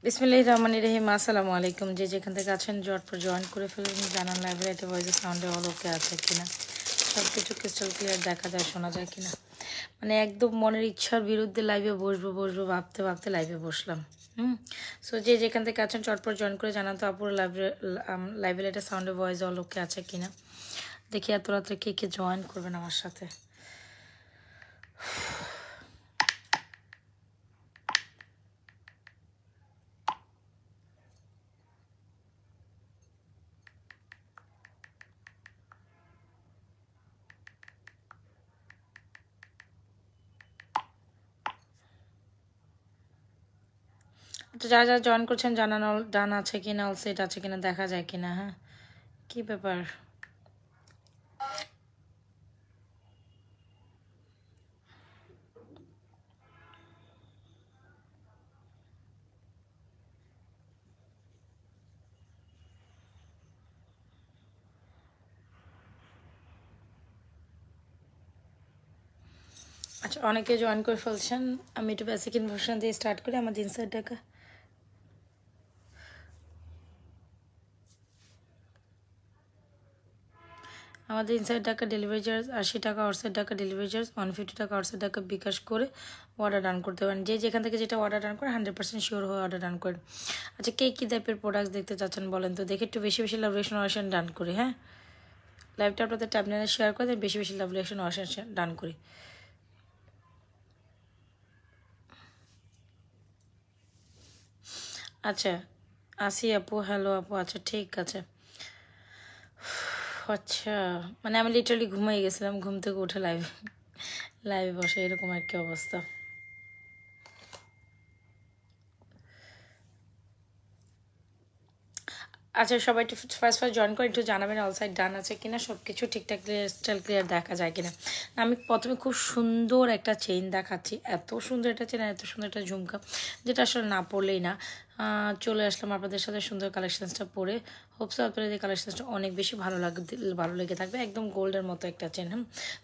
বিসমিল্লাহির রহমানির রহিম। আসসালামু আলাইকুম। যে যেখান থেকে আছেন জটপট জয়েন করে ফেলুন। জানান লাইব্রেরিতে ভয়েস সাউন্ডে অল ওকে আছে কিনা, সব কিছু ক্রিস্টাল ক্লিয়ার দেখা যায়, শোনা যায় কিনা। মানে একদম মনের ইচ্ছার বিরুদ্ধে লাইভে বসবো ভাবতে ভাবতে লাইভে বসলাম। সো যে যেখান থেকে আছেন চটপট জয়েন করে জানান তো আপুর লাইব্রেরিতে সাউন্ডে ভয়েস অল ওকে আছে কিনা। দেখি এত রাত্রে কে কে জয়েন করবেন আমার সাথে। তো যারা যারা জয়েন করছেন জানানো ডান আছে কিনা, অল সেট আছে কিনা, দেখা যায় কিনা। হ্যাঁ, কি ব্যাপার? আচ্ছা, অনেকে জয়েন করে ফেলছেন। আমি একটু বেসিক ইনফরমেশন দিয়ে স্টার্ট করি। আমাদের ইনসাইড ঢাকা ডেলিভারি চার্জ 80 টাকা, আউটসাইড ঢাকা ডেলিভারি চার্জ 150 টাকা, আউটসাইড ঢাকা বিকাশ করে অর্ডার ডান করতে পারেন। যে যেখান থেকে যেটা অর্ডার ডান করে 100% শিওর হয়ে অর্ডার ডান করেন। আচ্ছা, কে কী টাইপের প্রোডাক্ট দেখতে চাচ্ছেন বলেন তো, দেখে একটু বেশি বেশি লাভ রিলেশন ওয়াশন ডান করি। হ্যাঁ, লাইভটা আপনাদের ট্যাবলেটে শেয়ার করে দেন, বেশি বেশি লাভ রিলেশন ওয়াশন ডান করি। আচ্ছা, আসি আপু, হ্যালো আপু। আচ্ছা ঠিক আছে। আচ্ছা, মানে আমি লিটারালি ঘুমাই গেছিলাম, ঘুম থেকে উঠে লাইভে লাইভে বসে এরকম একটা অবস্থা। আচ্ছা, সবাই একটু ফার্স্ট জয়েন করে একটু জানাবেন অল সাইড ডান আছে কিনা, সব কিছু ঠিকঠাক ক্লিয়ার ক্লিয়ার দেখা যায় কিনা। আমি প্রথমে খুব সুন্দর একটা চেইন দেখাচ্ছি, এত সুন্দর একটা চেন, এত সুন্দর একটা ঝুমকা, যেটা আসলে না পড়লেই না। চলে আসলাম আপনাদের সাথে সুন্দর কালেকশানসটা পরে। হোপসো আপনাদের এই কালেকশানসটা অনেক বেশি ভালো লেগে থাকবে। একদম গোল্ডের মতো একটা চেন।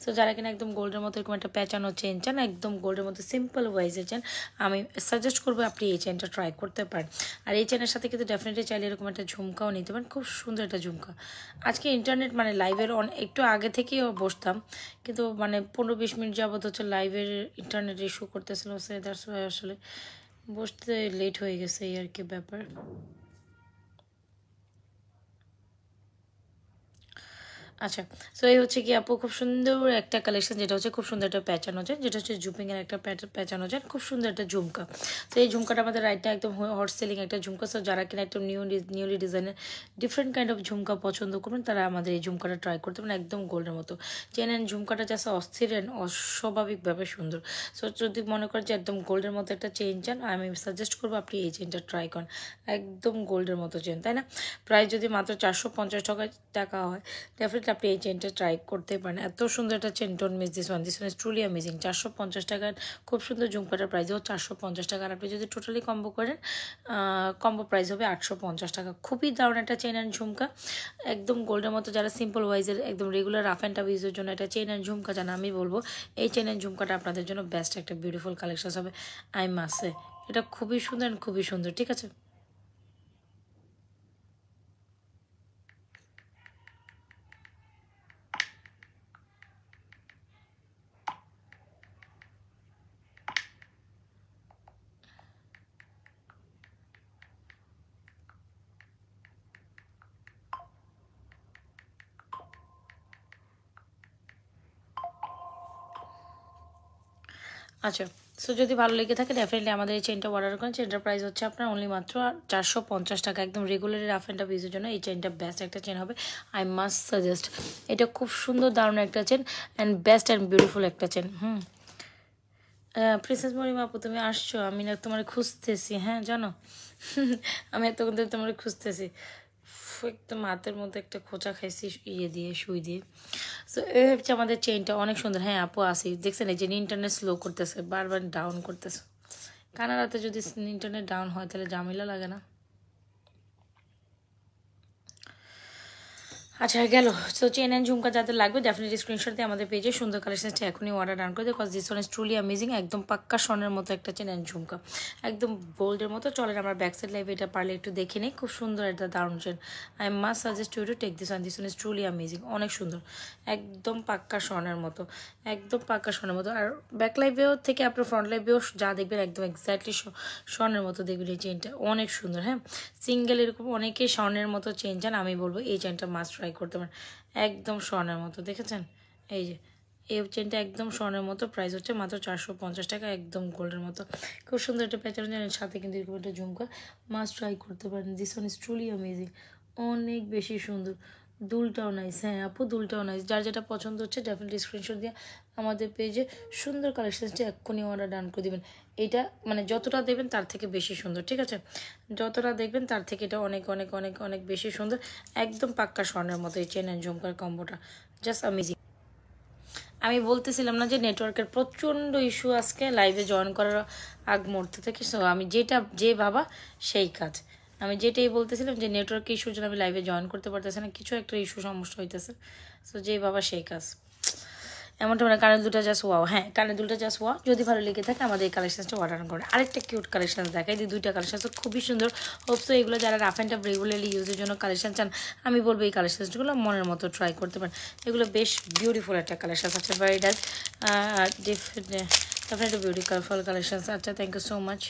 সো যারা কিনা একদম গোল্ডের মতো এরকম একটা প্যাচানো চেন চান, একদম গোল্ডের মতো সিম্পল ওয়াইজে চান, আমি সাজেস্ট করবো আপনি এই চেনটা ট্রাই করতে পারেন। আর এই চেনের সাথে কিন্তু ডেফিনেটলি চাইলে এরকম একটা ঝুমকাও নিতে পারেন, খুব সুন্দর একটা ঝুমকা। আজকে ইন্টারনেট মানে লাইভের একটু আগে থেকেই বসতাম, কিন্তু মানে 15-20 মিনিট যাবত হচ্ছে লাইভের ইন্টারনেট ইস্যু করতেছিল, আসলে বসতে লেট হয়ে গেছে, এই আর কি ব্যাপার। আচ্ছা, সো এই হচ্ছে কি আপু খুব সুন্দর একটা কালেকশন, যেটা হচ্ছে খুব সুন্দর একটা প্যাচানো যায়, যেটা হচ্ছে জুপিংয়ের একটা প্যাচানো যায়, খুব সুন্দর একটা ঝুমকা। তো এই ঝুমকাটা আমাদের রাইটটা একদম হট সেলিং একটা ঝুমকা। সো যারা কিনা একদম নিউলি ডিজাইনের ডিফারেন্ট কাইন্ড অফ ঝুমকা পছন্দ করবেন, তারা আমাদের এই ঝুমকাটা ট্রাই করতে পারেন। একদম গোল্ডের মতো চেন অ্যান্ড ঝুমকাটা জাস্ট অস্থির অ্যান্ড অস্বাভাবিকভাবে সুন্দর। সো যদি মনে করেন যে একদম গোল্ডের মতো একটা চেন চান, আমি সাজেস্ট করবো আপনি এই চেনটা ট্রাই করেন। একদম গোল্ডের মতো চেন, তাই না? প্রাইস যদি মাত্র 450 টাকা হয়, ডেফিনেটলি আপনি এই চেনটা ট্রাই করতে পারেন। এত সুন্দর একটা chain, don't miss this one is truly amazing. 450 টাকার খুব সুন্দর ঝুমকাটার প্রাইসও 450 টাকা। আর আপনি যদি টোটালি কম্বো করেন, কম্বো প্রাইস হবে 850 টাকা। খুবই দারুণ একটা চেন অ্যান্ড ঝুমকা, একদম গোল্ডের মতো। যারা সিম্পল ওয়াইজের একদম রেগুলার রাফ অ্যান্ড টাফ ইউজের জন্য একটা চেন অ্যান্ড ঝুমকা জানা, আমি বলবো এই চেন অ্যান্ড ঝুমকাটা আপনাদের জন্য বেস্ট একটা বিউটিফুল কালেকশন হবে। আই মাস্ট সে এটা খুবই সুন্দর, খুবই সুন্দর। ঠিক আছে, আচ্ছা। সো যদি ভালো লেগে থাকে ডেফিনেটলি আমাদের এই চেনটা অর্ডার করেন। চেনটার প্রাইস হচ্ছে আপনার অনলি মাত্র 450 টাকা। একদম রেগুলার রাফ অ্যান্ড টাফ ইউজের জন্য এই চেনটা বেস্ট একটা চেন হবে। আই মাস্ট সাজেস্ট, এটা খুব সুন্দর দারুণ একটা chain and best and beautiful একটা চেন। প্রিন্সেস মরিমা আপু, তুমি আসছো? আমি না তোমার খুঁজতেছি, হ্যাঁ জানো আমি এতক্ষণ ধরে তোমার খুঁজতেছি। একদম হাতের মধ্যে একটা খোঁচা খাইছি সুই দিয়ে। সো এই হচ্ছে আমাদের চেইনটা, অনেক সুন্দর। হ্যাঁ আপু আসি, দেখছেন এই যে ইন্টারনেট স্লো করতেছে, বারবার ডাউন করতেছে। কানাডাতে যদি ইন্টারনেট ডাউন হয় তাহলে ঝামেলা লাগে না? আচ্ছা গেল। সো চেন অ্যান্ড ঝুমকা যাদের লাগবে ডেফিনেটলি স্ক্রিনশট দিয়ে আমাদের পেজে সুন্দর কালেকশনটা এখনই অর্ডার ডান করে দিই, because this one is truly amazing. একদম পাক্কা স্বর্ণের মতো একটা চেন অ্যান্ড ঝুমকা, একদম গোল্ডের মতো। চলেন আমরা ব্যাক সাইড লাইভে এটা পারলে একটু দেখে নিই। খুব সুন্দর একটা দারুণ chain. I must suggest you to take this one is truly amazing. অনেক সুন্দর, একদম পাক্কা স্বর্ণের মতো, একদম পাক্কা স্বর্ণের মতো। আর ব্যাক লাইভেও থেকে আপনার ফ্রন্ট লাইভেও যা দেখবেন একদম এক্স্যাক্টলি স্বর্ণের মতো দেখবেন। এই চেনটা অনেক সুন্দর। হ্যাঁ, সিঙ্গেল এরকম অনেকেই স্বর্ণের মতো চেন চান, আমি বলবো এই চেনটা মাস্ট ট্রাই করতে পারেন। একদম স্বর্ণের মতো, দেখেছেন? এই যে এই চেনটা একদম স্বর্ণের মতো, প্রাইস হচ্ছে মাত্র 450 টাকা, একদম গোল্ডের মতো। খুব সুন্দর একটা প্যাটার্ন জানেন, সাথে কিন্তু এরকম একটা ঝুমকা। মাস্ট ট্রাই করতে পারেন। This one is truly amazing, অনেক বেশি সুন্দর। দুলটাও নাইস। হ্যাঁ আপু, দুলটাও নাইস। যার যেটা পছন্দ হচ্ছে ডেফিনেটলি স্ক্রিনশট দিয়ে আমাদের পেজে সুন্দর কালেকশনসটা এক্ষুনি অর্ডার ডান করে দেবেন। এটা মানে যতটা দেবেন তার থেকে বেশি সুন্দর, ঠিক আছে? যতটা দেখবেন তার থেকে এটা অনেক অনেক অনেক অনেক বেশি সুন্দর। একদম পাক্কা স্বর্ণের মতো এই চেন অ্যান্ড ঝুমকার কম্বোটা, জাস্ট অ্যামেজিং। আমি বলতেছিলাম না যে নেটওয়ার্কের প্রচণ্ড ইস্যু আজকে লাইভে জয়েন করার আগ মুহূর্তে থেকে। সো আমি যে ভাবা সেই কাজ। আমি যেটাই বলতেছিলাম যে নেটওয়ার্ক ইস্যুর জন্য আমি লাইভে জয়েন করতে পারতেছি না, কিছু একটা ইস্যু সমস্যা হইতেছে। সো যে ভাবা সেই কাজ। এমনটা মানে কানের দুলটা জাস্ট ওয়াও। হ্যাঁ, কানের দুলটা জাস্ট ওয়াও। যদি ভালো লেগে থাকে আমাদের এই কালেকশনসটা অর্ডার করে। আরেকটা কিউট কালেকশন দেখাই দিই, দুইটা কালেকশন খুবই সুন্দর। হোপসো এগুলো যারা রাফ অ্যান্ড টাফ রেগুলারলি ইউজের জন্য কালেকশন চান, আমি বলবো এই কালেকশনসগুলো মনের মতো ট্রাই করতে পারেন। এগুলো বেশ বিউটিফুল একটা কালেকশন আছে, ভেরি ডাল ডেফিনেটলি বিউটিফুল কালেকশন। আচ্ছা, থ্যাংক ইউ সো মাচ।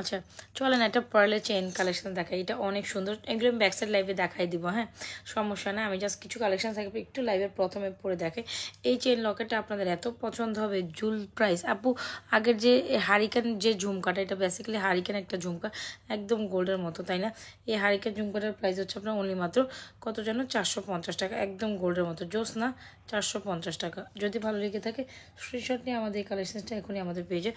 আচ্ছা চলেন একটা পার্লের চেন কালেকশন দেখাই, এটা অনেক সুন্দর। এগুলো আমি ব্যাক সাইড লাইভে দেখাই দিব। হ্যাঁ, সমস্যা না, আমি জাস্ট কিছু কালেকশন থাকবে একটু লাইভের প্রথমে পরে দেখে। এই চেন লকেটটা আপনাদের এত পছন্দ হবে। জুল প্রাইস আপু, আগের যে হারিকেন যে ঝুমকাটা, এটা বেসিক্যালি হারিকেন একটা ঝুমকা, একদম গোল্ডের মতো, তাই না? এই হারিকেন ঝুমকাটার প্রাইস হচ্ছে আপনার অনলি মাত্র কত যেন 450 টাকা, একদম গোল্ডের মতো। জোস না? 450 টাকা। যদি ভালো লেগে থাকে স্ক্রিনশট নিয়ে আমাদের এই কালেকশনসটা এখনই আমাদের পেজে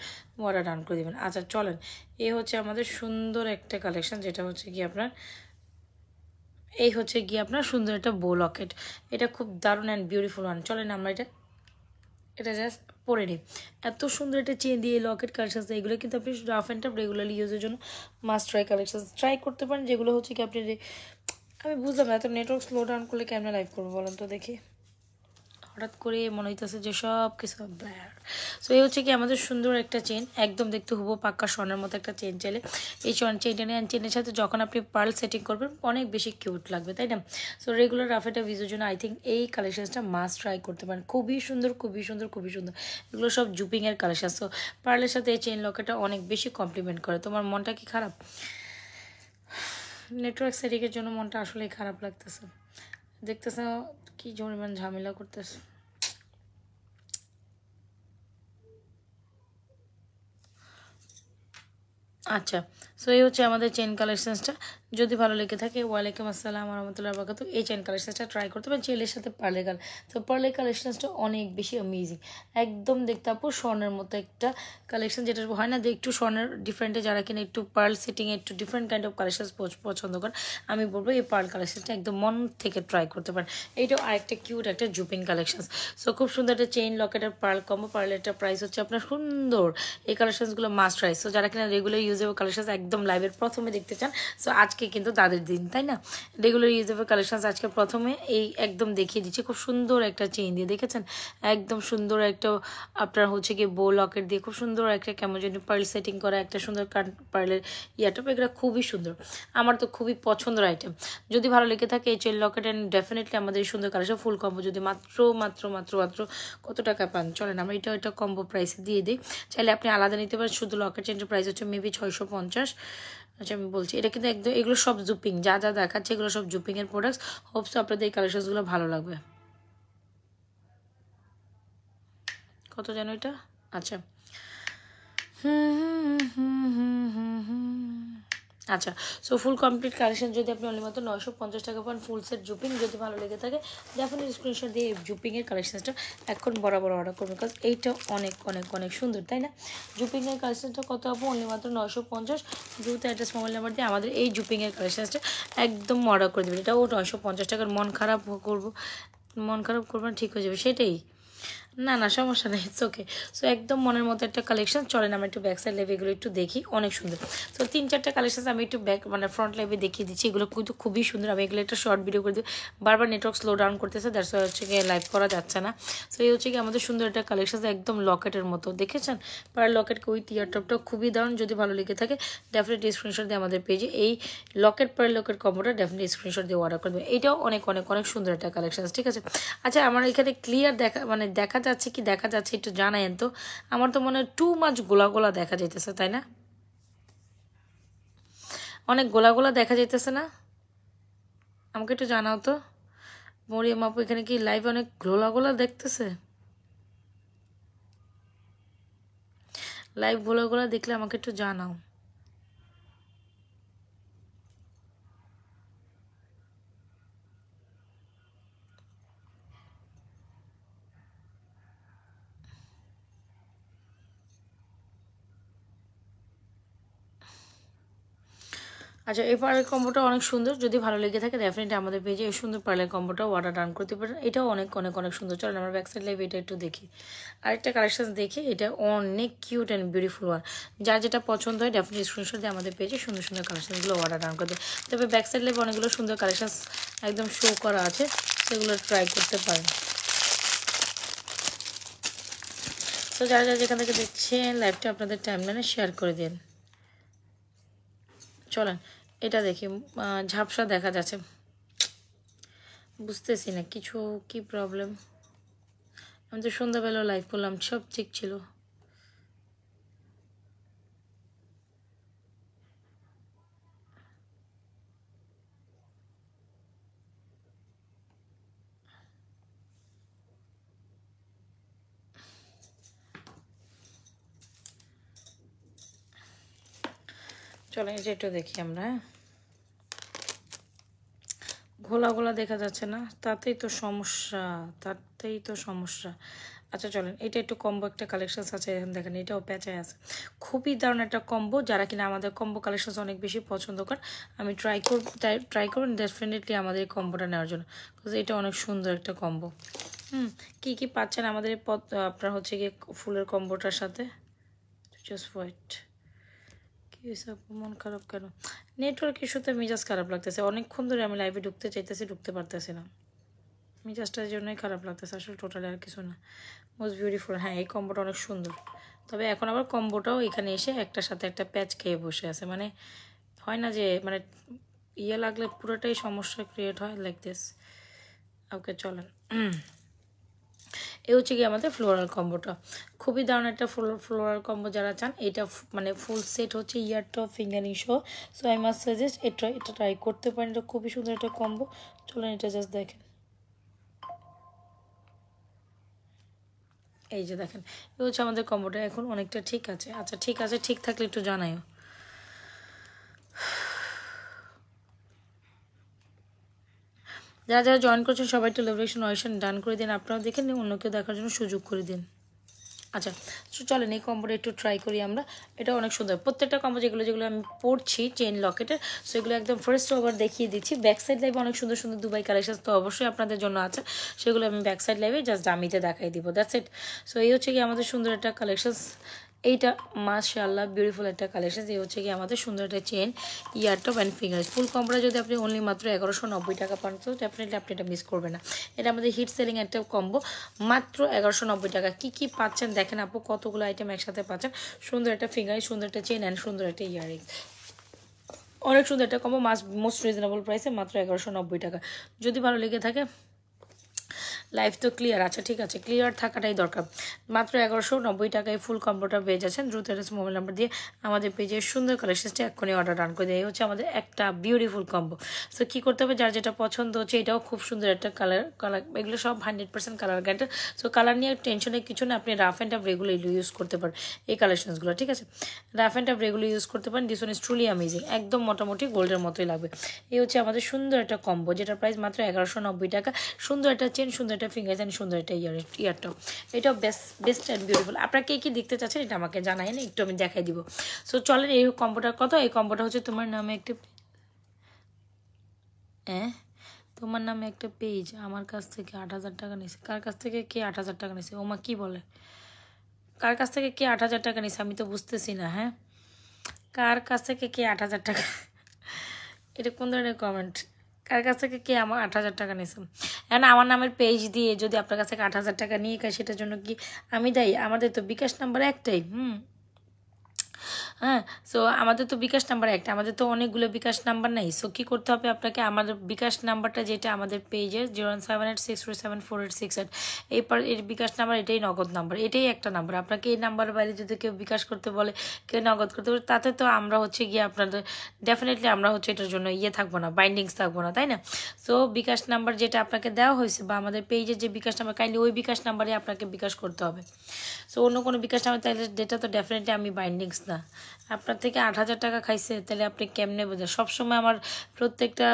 অর্ডার ডান করে দেবেন। আচ্ছা চলেন, এই হচ্ছে আমাদের সুন্দর একটা কালেকশন, যেটা হচ্ছে কি আপনার এই হচ্ছে গিয়ে আপনার সুন্দর একটা বো লকেট। এটা খুব দারুণ অ্যান্ড বিউটিফুল ওয়ান। চলেন আমরা এটা জাস্ট পরে নিই। এত সুন্দর একটা চেন দিয়ে লকেট কালেকশন, এগুলো কিন্তু আপনি রাফ অ্যান্ড টাফ রেগুলারলি ইউজের জন্য মাস্ট ট্রাই কালেকশন ট্রাই করতে পারেন। যেগুলো হচ্ছে কি আপনি আমি বুঝলাম না, এত নেটওয়ার্ক স্লো ডাউন করলে কেমন লাইভ করবো বলেন তো দেখি। হঠাৎ করে মনে হইতেছে যে সব কিছু ব্ল্যার। সো এই হচ্ছে কি আমাদের সুন্দর একটা চেন, একদম দেখতে হুবো পাক্কা স্বর্ণের মতো একটা চেন চাইলে এই চেনটা নিয়ে চেনের সাথে যখন আপনি পার্ল সেটিং করবেন অনেক বেশি কিউট লাগবে, তাই না? সো রেগুলার রাফেটা ভিজুর জন্য আই থিঙ্ক এই কালেকশনসটা মাস্ট ট্রাই করতে পারেন। খুবই সুন্দর, খুবই সুন্দর, খুবই সুন্দর। এগুলো সব জুপিংয়ের কালেকশন। সো পার্লের সাথে এই চেন লকেটটা অনেক বেশি কমপ্লিমেন্ট করে। তোমার মনটা কি খারাপ? নেটওয়ার্ক সেটিংয়ের জন্য মনটা আসলেই খারাপ লাগতেছে। দেখতেছ কি পরিমাণ ঝামেলা করতেছে। আচ্ছা, সো এই হচ্ছে আমাদের চেন কালেকশনসটা। যদি ভালো লেগে থাকে, ওয়ালাইকুম আসসালাম রহমতুল্লাহ বরকাত, এই চেন কালেকশনসটা ট্রাই করতে পারেন চেলের সাথে পার্লের গাল। তো পার্লের কালেকশনসটা অনেক বেশি অ্যামেজিং, একদম দেখতে আপু স্বর্ণের মতো একটা কালেকশন, যেটা হয় না যে একটু স্বর্ণের ডিফারেন্টে যারা কিনা একটু পার্ল সেটিংয়ে একটু ডিফারেন্ট কাইন্ড অফ কালেকশন পছন্দ করেন, আমি বলবো এই পার্ল কালেকশনটা একদম মন থেকে ট্রাই করতে পারেন। এইটাও আরেকটা কিউট একটা জুপিং কালেকশন। সো খুব সুন্দর একটা চেইন লকেটের পার্ল কম্বো। পার্লের একটা প্রাইস হচ্ছে আপনার সুন্দর। এই কালেকশনসগুলো মাস্ট ট্রাই। সো যারা কিনা রেগুলার ইউজেবল কালেকশন একদম লাইভের প্রথমে দেখতে চান, সো আজকে কিন্তু তাদের দিন, তাই না? রেগুলার ইউজেবল কালেকশন আজকে প্রথমে এই একদম দেখিয়ে দিচ্ছি। খুব সুন্দর একটা চেইন দিয়ে, দেখেছেন? একদম সুন্দর একটা আপনার হচ্ছে কি বো লকেট দিয়ে খুব সুন্দর একটা কেমন যেন পার্ল সেটিং করা একটা সুন্দর পার্লের ইয়াটা, এগুলো খুবই সুন্দর। আমার তো খুবই পছন্দের আইটেম। যদি ভালো লেগে থাকে এই চেইন লকেট অ্যান্ড ডেফিনেটলি আমাদের এই সুন্দর কালেকশন ফুল কম্বো যদি মাত্র মাত্র মাত্র মাত্র কত টাকা পান চলেন আমরা এটা কম্বো প্রাইসে দিয়ে দিই। চাইলে আপনি আলাদা নিতে পারেন। শুধু লকেট চেইনের প্রাইস হচ্ছে মেবি 650। আচ্ছা আমি বলছি, এটা কিন্তু একদম এগুলো সব জুপিং, যা যা দেখাচ্ছে এগুলো সব জুপিংয়ের প্রোডাক্টস। হোপস আপনাদের এই কালেকশনসগুলো ভালো লাগবে। কত যেন এটা? আচ্ছা আচ্ছা, সো ফুল কমপ্লিট কালেকশন যদি আপনি অনলি মাত্র 950 টাকা পান, ফুল সেট জুপিং। যদি ভালো লেগে থাকে ডেফিনেটলি স্ক্রিনশট দিয়ে জুপিংয়ের কালেকশনসটা এখন বরাবর অর্ডার করবেন, বিকজ এইটা অনেক অনেক অনেক সুন্দর, তাই না? জুপিংয়ের কালেকশনটা কত আপু? অনলি মাত্র 950। দ্রুত অ্যাড্রেস মোবাইল নাম্বার দিয়ে আমাদের এই জুপিংয়ের কালেকশনসটা একদম অর্ডার করে দেবেন। এটাও 950 টাকার। মন খারাপ করবেন, ঠিক হয়ে যাবে, সেটাই। না না সমস্যা নেই, ইটস ওকে। সো একদম মনের মতো একটা কালেকশন। চলেন আমরা একটু ব্যাক সাইড লাইভ এগুলো একটু দেখি, অনেক সুন্দর। তো 3-4টা কালেকশন আমি একটু ব্যাক মানে ফ্রন্ট লাইভে দেখিয়ে দিচ্ছি, এগুলো কিন্তু খুবই সুন্দর। আমি এগুলো একটা শর্ট ভিডিও করে দিই, বারবার নেটওয়ার্ক স্লো ডাউন করতেছে, দ্যাটস ওয়াই হচ্ছে গিয়ে লাইভ করা যাচ্ছে না। সো এই হচ্ছে কি আমাদের সুন্দর একটা কালেকশন, একদম লকেটের মতো, দেখেছেন পার লকেট উইথ ইয়ারটপটা খুবই দারুণ। যদি ভালো লেগে থাকে ডেফিনেটলি স্ক্রিনশট দিয়ে আমাদের পেজে এই লকেট পার লকেট কম্বোটা ডেফিনেটলি স্ক্রিনশট দিয়ে অর্ডার করে দেবেন। এটাও অনেক অনেক অনেক সুন্দর একটা কালেকশন, ঠিক আছে। আচ্ছা আমার এখানে ক্লিয়ার দেখা মানে দেখা যাচ্ছে কি দেখা যাচ্ছে একটু জানায়েন তো। আমার তো মনে হয় টু মাচ গোলা গোলা দেখা যাইতেছে, তাই না? অনেক গোলা গোলা দেখা যাইতেছে না? আমাকে একটু জানাও তো মরিয়ম আপু, এখানে কি লাইভ অনেক গোলা গোলা দেখতেছে? লাইভ গোলা গোলা দেখলে আমাকে একটু জানাও। আচ্ছা এই পার্লের কম্বোটা অনেক সুন্দর, যদি ভালো লেগে থাকে ডেফিনেটলি আমাদের পেজে এই সুন্দর পার্লের কম্বোটা অর্ডার ডান করতে পারেন। এটাও অনেক অনেক অনেক সুন্দর। চলেন আমরা ব্যাক সাইড লাইভ এটা একটু দেখি, আরেকটা কালেকশন দেখি। এটা অনেক কিউট অ্যান্ড বিউটিফুল ওয়ান। যার যেটা পছন্দ হয় ডেফিনেটলি স্ক্রিনশট দিয়ে আমাদের পেজে সুন্দর সুন্দর কালেকশনগুলো অর্ডার ডান করতে। তবে ব্যাক সাইড লাইভ অনেকগুলো সুন্দর কালেকশন একদম শো করা আছে, সেগুলো ট্রাই করতে পারেন। তো যারা যারা যেখান থেকে দেখছেন লাইভটা আপনাদের টাইমলাইনে শেয়ার করে দিন। চলেন এটা দেখি, ঝাপসা দেখা যাচ্ছে, বুঝতেছি না কিছু কি প্রবলেম। আমি তো সন্ধ্যাবেলা লাইভ করলাম, সব ঠিক ছিল। চলেন এটা একটু দেখি আমরা। ঘোলা ঘোলা দেখা যাচ্ছে না, তাতেই তো সমস্যা, তাতেই তো সমস্যা। আচ্ছা চলেন এটা একটু কম্বো একটা কালেকশন আছে, এখন দেখেন এটাও প্যাচায় আছে, খুবই দারুণ একটা কম্বো। যারা কিনা আমাদের কম্বো কালেকশন অনেক বেশি পছন্দ করেন, আমি ট্রাই করুন ডেফিনেটলি আমাদের এই কম্বোটা নেওয়ার জন্য, বিকজ এটা অনেক সুন্দর একটা কম্বো। কি কি পাচ্ছেন আমাদের আপনার হচ্ছে গিয়ে ফুলের কম্বোটার সাথে। জাস্ট ওয়েট, কি হয়েছে মন খারাপ কেন? নেটওয়ার্ক ইস্যুতে মেজাজ খারাপ লাগতেছে, অনেকক্ষণ ধরে আমি লাইভে ঢুকতে চাইতেছি, ঢুকতে পারতেছি না, মেজাজটার জন্যই খারাপ লাগতেছে আসলে, টোটালি আর কিছু না। মোস্ট বিউটিফুল, হ্যাঁ এই কম্বোটা অনেক সুন্দর। তবে এখন আবার কম্বোটাও এখানে এসে একটার সাথে একটা প্যাচ খেয়ে বসে আছে, মানে হয় না যে মানে ইয়ে লাগলে পুরোটাই সমস্যা ক্রিয়েট হয় লাইক দিস। ওকে চলেন এই হচ্ছে কি আমাদের ফ্লোরাল কম্বোটা, খুবই দারুণ একটা ফ্লোরাল কম্বো। যারা চান এটা মানে ফুল সেট হচ্ছে ear top fingering show, so I must suggest এটা ট্রাই করতে পারেন, এটা খুবই সুন্দর একটা কম্বো। চলেন এটা জাস্ট দেখেন, এই যে দেখেন এই হচ্ছে আমাদের কম্বোটা, এখন অনেকটা ঠিক আছে। আচ্ছা ঠিক আছে, ঠিক থাকলে একটু জানাইও। যারা যারা জয়েন করছেন সবাই একটু লেভেলেশন অয়েশন ডান করে দিন, আপনারাও দেখে নিন, অন্য কেউ দেখার জন্য সুযোগ করে দিন। আচ্ছা চলেন এই কম্বোটা একটু ট্রাই করি আমরা, এটা অনেক সুন্দর। প্রত্যেকটা কম্বো যেগুলো যেগুলো আমি পড়ছি চেন লকেটের, সেগুলো একদম ফার্স্ট ওভার দেখিয়ে দিচ্ছি। ব্যাক সাইড লাইভে অনেক সুন্দর সুন্দর দুবাই কালেকশন তো অবশ্যই আপনাদের জন্য আছে, সেগুলো আমি ব্যাক সাইড লাইভে জাস্ট দামিতে দেখাই দিব, দ্যাটস ইট। সো এই হচ্ছে কি আমাদের সুন্দর একটা কালেকশন, এইটা মাশাআল্লাহ বিউটিফুল একটা কালেকশন। এই হচ্ছে কি আমাদের সুন্দর একটা চেন ইয়ারটপ অ্যান্ড ফিঙ্গার্স ফুল কম্বোটা যদি আপনি অনলি মাত্র 1190 টাকা পান, তো ডেফিনেটলি আপনি এটা মিস করবেন না। এটা আমাদের হিট সেলিং একটা কম্বো, মাত্র 1190 টাকা। কি কি পাচ্ছেন দেখেন আপু, কতগুলো আইটেম একসাথে পাচ্ছেন, সুন্দর একটা ফিঙ্গার, সুন্দর একটা চেন অ্যান্ড সুন্দর একটা ইয়ারিং, অনেক সুন্দর একটা কম্বো, মোস্ট রিজনেবল প্রাইসে মাত্র 1190 টাকা। যদি ভালো লেগে থাকে লাইভ তো ক্লিয়ার, আচ্ছা ঠিক আছে ক্লিয়ার থাকাটাই দরকার। মাত্র 1190 টাকায় ফুল কম্বোটা পেয়ে যাচ্ছেন। দ্রুত মোবাইল নাম্বার দিয়ে আমাদের পেজে সুন্দর কালেকশনটা এক্ষুনি অর্ডার ডান করে দেয়। এই হচ্ছে আমাদের একটা বিউটিফুল কম্বো। সো কী করতে হবে, যার যেটা পছন্দ হচ্ছে, এটাও খুব সুন্দর একটা কালার, এগুলো সব 100% কালার গ্যারান্টি। সো কালার নিয়ে টেনশনের কিছু না, আপনি রাফ অ্যান্ড টাফ রেগুলো ইউজ করতে পারেন এই কালেকশনসগুলো, ঠিক আছে। রাফ অ্যান্ড টাফ রেগুলো ইউজ করতে পারেন। This one is truly amazing, একদম মোটামুটি গোল্ডের মতোই লাগবে। এই হচ্ছে আমাদের সুন্দর একটা কম্বো, যেটার প্রাইস মাত্র 1190 টাকা। সুন্দর একটা চেন, সুন্দর একটা ফিঙ্গার অ্যান্ড সুন্দর একটা ইয়ারটাও, এটাও বেস্ট অ্যান্ড বিউটিফুল। আপনারা কে কি দেখতে চাচ্ছেন এটা আমাকে জানাই না, একটু আমি দেখাই দিব। সো চলেন এই কম্বোটার কত, এই কম্বোটা হচ্ছে তোমার নামে একটি, হ্যাঁ তোমার নামে একটা পেজ আমার কাছ থেকে 8,000 টাকা নিছে। কার কাছ থেকে কে 8,000 টাকা নিছে? ওমা কি বলে? কার কাছ থেকে কে 8,000 টাকা নিছে আমি তো বুঝতেছি না। হ্যাঁ, কার কাছ থেকে কে 8,000 টাকা? এটা কোন ধরনের কমেন্ট? কার কাছ থেকে কে আমার 8,000 টাকা নিছে? এখন আমার নামের পেজ দিয়ে যদি আপনার কাছ থেকে 8,000 টাকা নিয়ে খায়, সেটার জন্য কি আমি দায়ী? আমাদের তো বিকাশ নাম্বার একটাই। হ্যাঁ, সো আমাদের তো বিকাশ নাম্বার একটা, আমাদের তো অনেকগুলো বিকাশ নাম্বার নাই। সো কী করতে হবে আপনাকে? আমাদের বিকাশ নাম্বারটা যেটা আমাদের পেজে 07863474868, এর বিকাশ নাম্বার, এটাই নগদ নাম্বার, এটাই একটা নাম্বার। আপনাকে এই নাম্বার বাইরে যদি কেউ বিকাশ করতে বলে, কেউ নগদ করতে বলে, তাতে তো আমরা হচ্ছে গিয়ে আপনাদের ডেফিনেটলি আমরা হচ্ছে এটার জন্য থাকবো না, বাইন্ডিংস থাকবো না, তাই না? সো বিকাশ নাম্বার যেটা আপনাকে দেওয়া হয়েছে বা আমাদের পেজের যে বিকাশ নাম্বার, কাইন্ডলি ওই বিকাশ নাম্বারে আপনাকে বিকাশ করতে হবে। সো অন্য কোনো বিকাশ নাম্বার তাহলে যেটা তো ডেফিনেটলি আমি বাইন্ডিংস না। আপনার থেকে 8,000 টাকা খাইছে, তাহলে আপনি কেমনে বোঝেন? সবসময় আমার প্রত্যেকটা